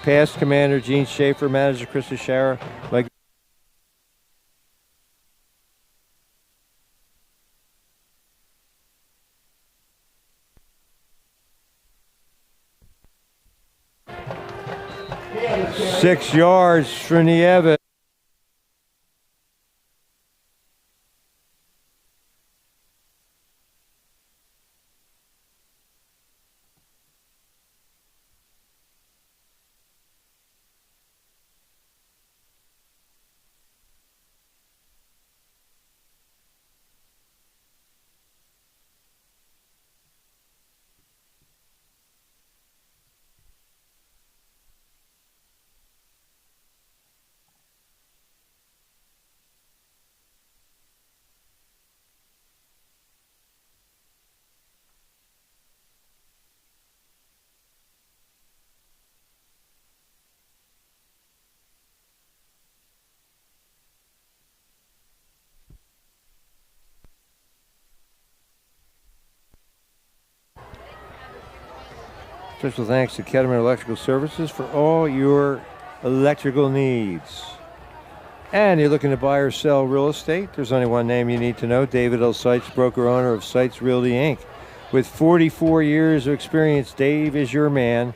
Past Commander Gene Schaefer, Manager Krista Shara, like Yeah, 6 yards for Nieves. Special thanks to Ketterman Electrical Services for all your electrical needs. And you're looking to buy or sell real estate? There's only one name you need to know, David L. Seitz, broker owner of Seitz Realty, Inc. With 44 years of experience, Dave is your man.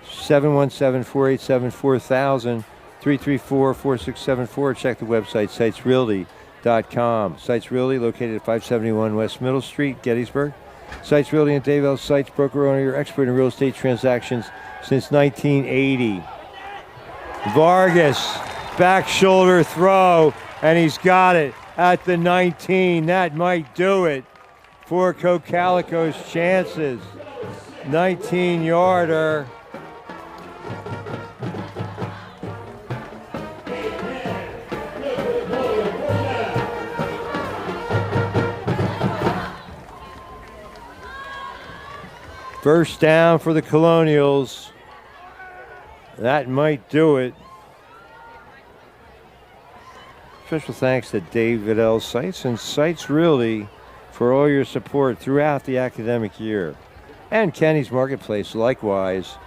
717-487-4000, 334-4674. Check the website, SeitzzRealty.com. Seitz Realty, located at 571 West Middle Street, Gettysburg. Seitz Realty and Dave L. Seitz, broker owner, your expert in real estate transactions since 1980. Vargas, back shoulder throw, and he's got it at the 19. That might do it for Cocalico's chances. 19-yarder. First down for the Colonials. That might do it. Special thanks to David L. Seitz and Seitz Realty for all your support throughout the academic year. And Kenny's Marketplace, likewise,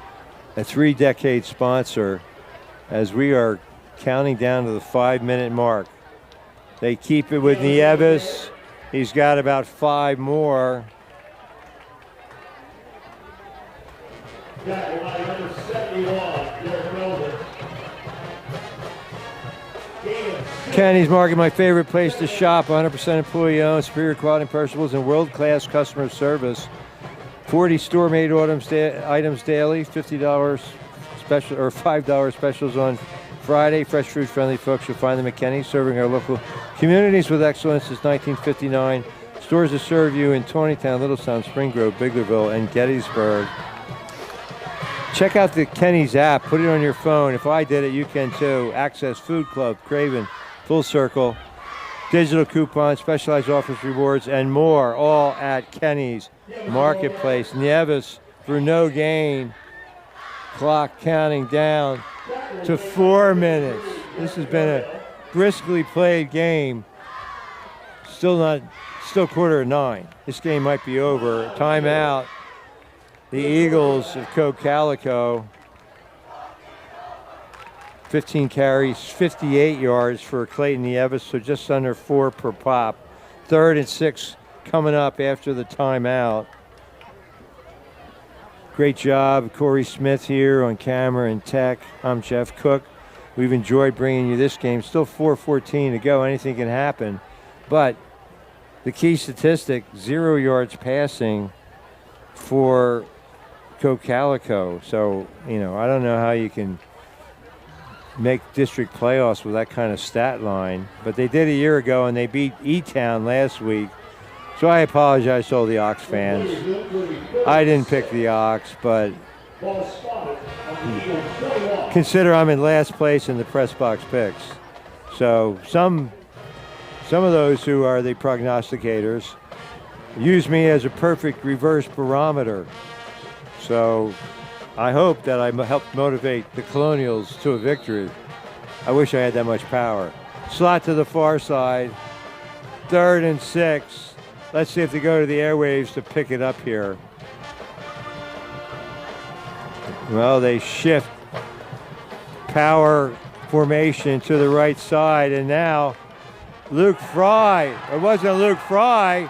a 3-decade sponsor, as we are counting down to the 5-minute mark. They keep it with Nieves. He's got about 5 more. Number 71, Kenny's Market, my favorite place to shop. 100% employee owned, superior quality perishables, and world-class customer service. 40 store-made items daily, $50 special or $5 specials on Friday. Fresh food, friendly folks. You'll find them at Kennie, serving our local communities with excellence since 1959. Stores that serve you in Tawnytown, Littlestown, Spring Grove, Biglerville, and Gettysburg. Check out the Kenny's app. Put it on your phone. If I did it, you can too. Access Food Club, Craven, Full Circle, digital coupons, specialized offers, rewards, and more, all at Kenny's Marketplace. Nieves for no gain. Clock counting down to 4 minutes. This has been a briskly played game. Still quarter of 9. This game might be over. Timeout. The Eagles of Cocalico. 15 carries, 58 yards for Clayton Nieves, so just under 4 per pop. 3rd and 6 coming up after the timeout. Great job, Corey Smith here on camera and tech. I'm Jeff Cook. We've enjoyed bringing you this game. Still 4:14 to go. Anything can happen. But the key statistic, 0 yards passing for Cocalico. So, I don't know how you can make district playoffs with that kind of stat line. But they did a year ago, and they beat E-Town last week. So I apologize to all the Ox fans. I didn't pick the Ox, but consider I'm in last place in the press box picks. So some of those who are the prognosticators use me as a perfect reverse barometer. So I hope that I helped motivate the Colonials to a victory. I wish I had that much power. Slot to the far side. 3rd and 6. Let's see if they go to the airwaves to pick it up here. Well, they shift power formation to the right side, and now Luke Fry. It wasn't Luke Fry,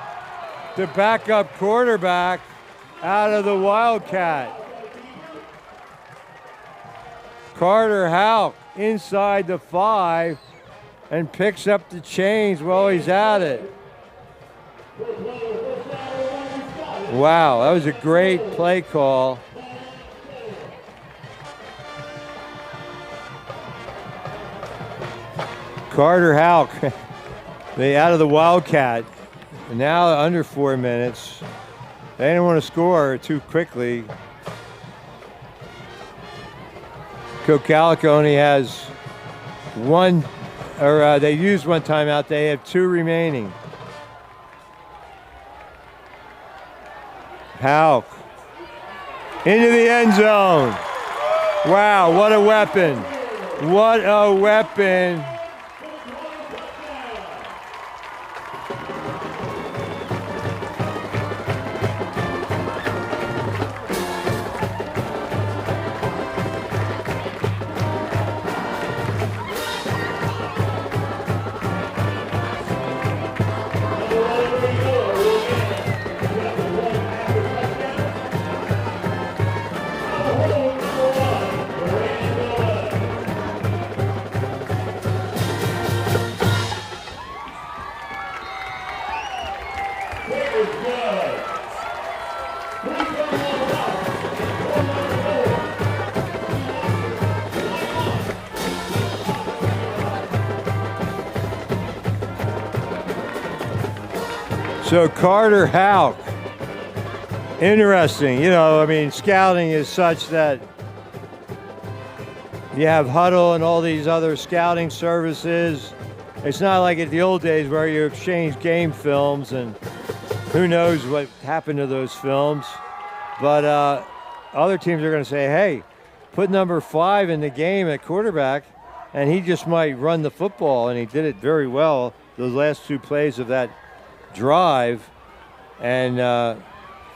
the backup quarterback out of the Wildcat. Carter Houck inside the 5 and picks up the chains while he's at it. Wow, that was a great play call. Carter Houck, they out of the Wildcat. Now under 4 minutes. They didn't want to score too quickly. Cocalico only has one, or they used one timeout. They have 2 remaining. Houck into the end zone. Wow, what a weapon. What a weapon. So Carter Houck, interesting. Scouting is such that you have Huddle and all these other scouting services. It's not like at the old days where you exchange game films and who knows what happened to those films. But other teams are going to say, hey, put number 5 in the game at quarterback and he just might run the football, and he did it very well those last 2 plays of that drive. And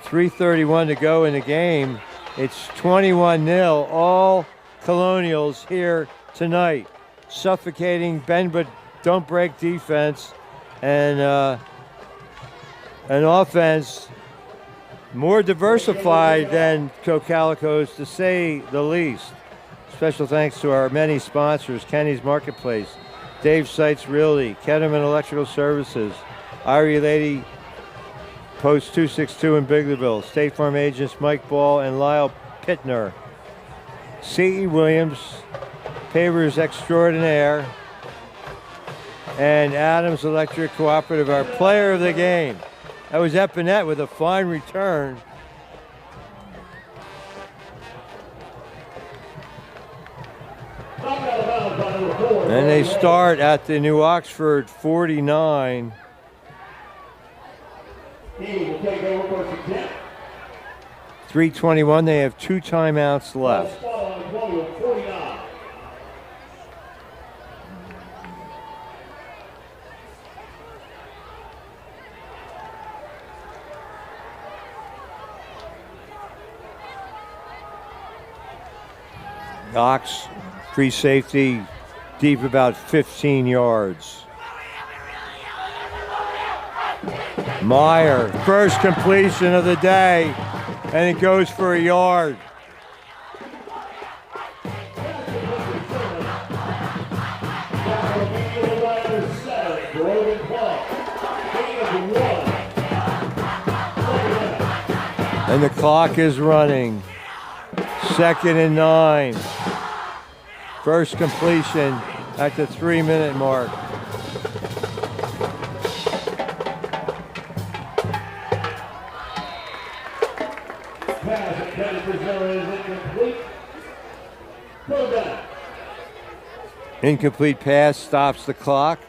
3:31 to go in the game. It's 21-0, all Colonials here tonight. Suffocating, bend but don't break defense, and an offense more diversified than Cocalico's, to say the least. Special thanks to our many sponsors: Kenny's Marketplace, Dave Seitz Realty, Ketterman Electrical Services, Irie Lady Post 262 in Biglerville. State Farm agents Mike Ball and Lyle Pitner. C.E. Williams, pavers extraordinaire, and Adams Electric Cooperative, our player of the game. That was Epinette with a fine return. And they start at the New Oxford 49. Kennie will take over first and 10. 3:21, they have 2 timeouts left. Spot on the 20 with 49. Ox, free safety, deep about 15 yards. Meyer, first completion of the day, and it goes for a yard. And the clock is running. 2nd and 9. First completion at the 3-minute mark. Pass intended for zero is incomplete. Throw down. Incomplete pass stops the clock.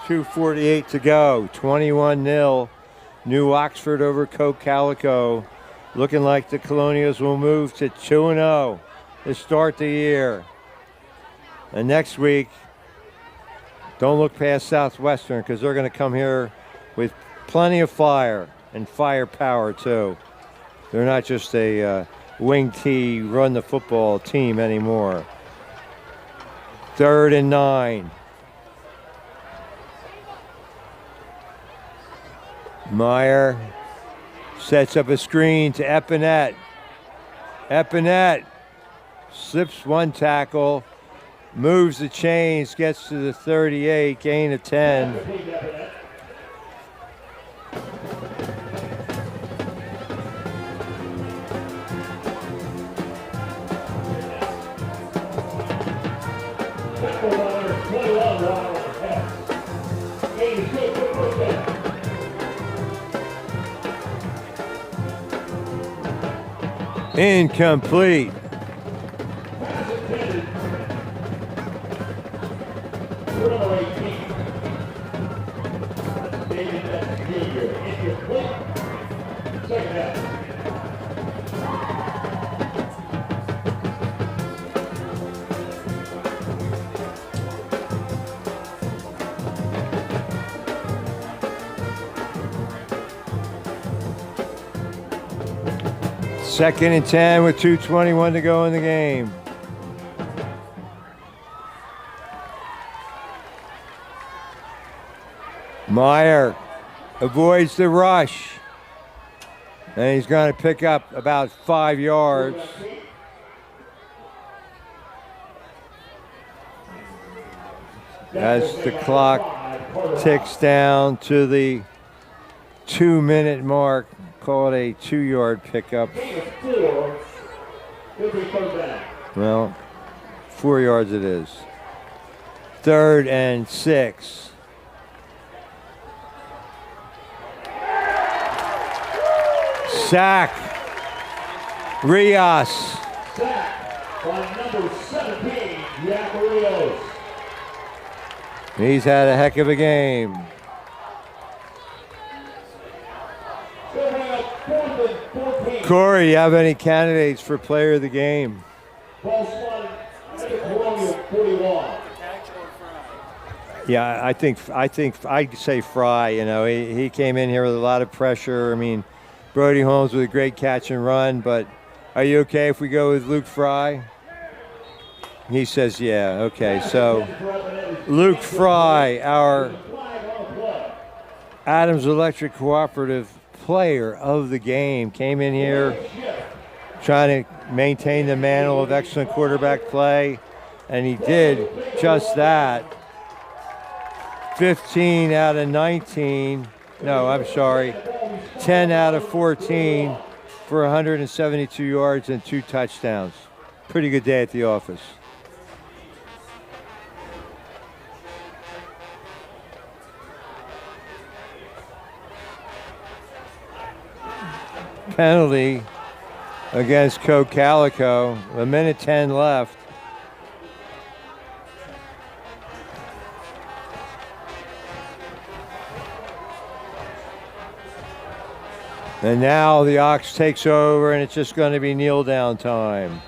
2:48 to go. 21-0. New Oxford over Cocalico. Looking like the Colonials will move to 2-0 to start the year. And next week, don't look past Southwestern because they're going to come here with plenty of fire and firepower too. They're not just a wing T run the football team anymore. 3rd and 9. Meyer sets up a screen to Epinette. Epinette slips one tackle, moves the chains, gets to the 38, gain of 10. Incomplete. Second and 10 with 2:21 to go in the game. Meyer avoids the rush. And he's going to pick up about 5 yards. As the clock ticks down to the 2-minute mark. Call it a 2-yard pickup. Well, 4 yards it is. 3rd and 6. Sack. Rios. Sack by number 17, Jack Rios. He's had a heck of a game. Corey, you have any candidates for player of the game? Ball spotted at the Colonial 41. Yeah, I think I'd say Fry. You know, he came in here with a lot of pressure. I mean, Brody Holmes with a great catch and run, but are you okay if we go with Luke Fry? He says, yeah, okay. So Luke Fry, our Adams Electric Cooperative player of the game, came in here trying to maintain the mantle of excellent quarterback play, and he did just that. 15 out of 19. No, I'm sorry. 10 out of 14 for 172 yards and 2 touchdowns. Pretty good day at the office. Penalty against Cocalico. 1:10 left. And now the Ox takes over, and it's just going to be kneel down time.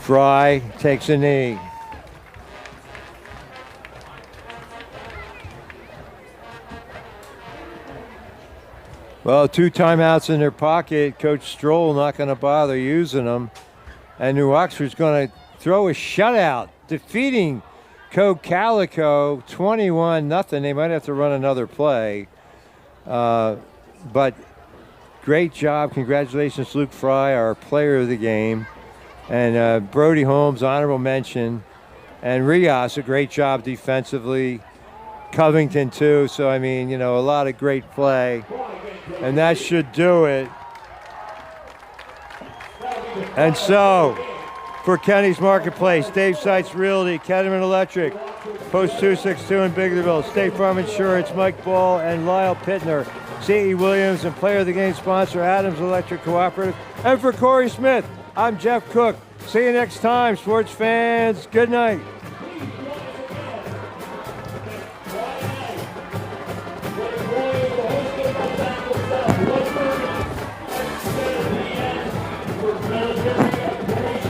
Fry takes a knee. Well, 2 timeouts in their pocket. Coach Stroll not going to bother using them. And New Oxford's going to throw a shutout, defeating Cocalico 21-0. They might have to run another play. But great job. Congratulations, Luke Fry, our player of the game. And Brody Holmes, honorable mention. And Rios, a great job defensively. Covington, too. So, I mean, a lot of great play. And that should do it. And so, for Kenny's Marketplace, Dave Seitz Realty, Ketterman Electric, Post 262 in Biglerville, State Farm Insurance, Mike Ball, and Lyle Pitner, C.E. Williams, and player of the game sponsor, Adams Electric Cooperative. And for Corey Smith, I'm Jeff Cook. See you next time, sports fans. Good night.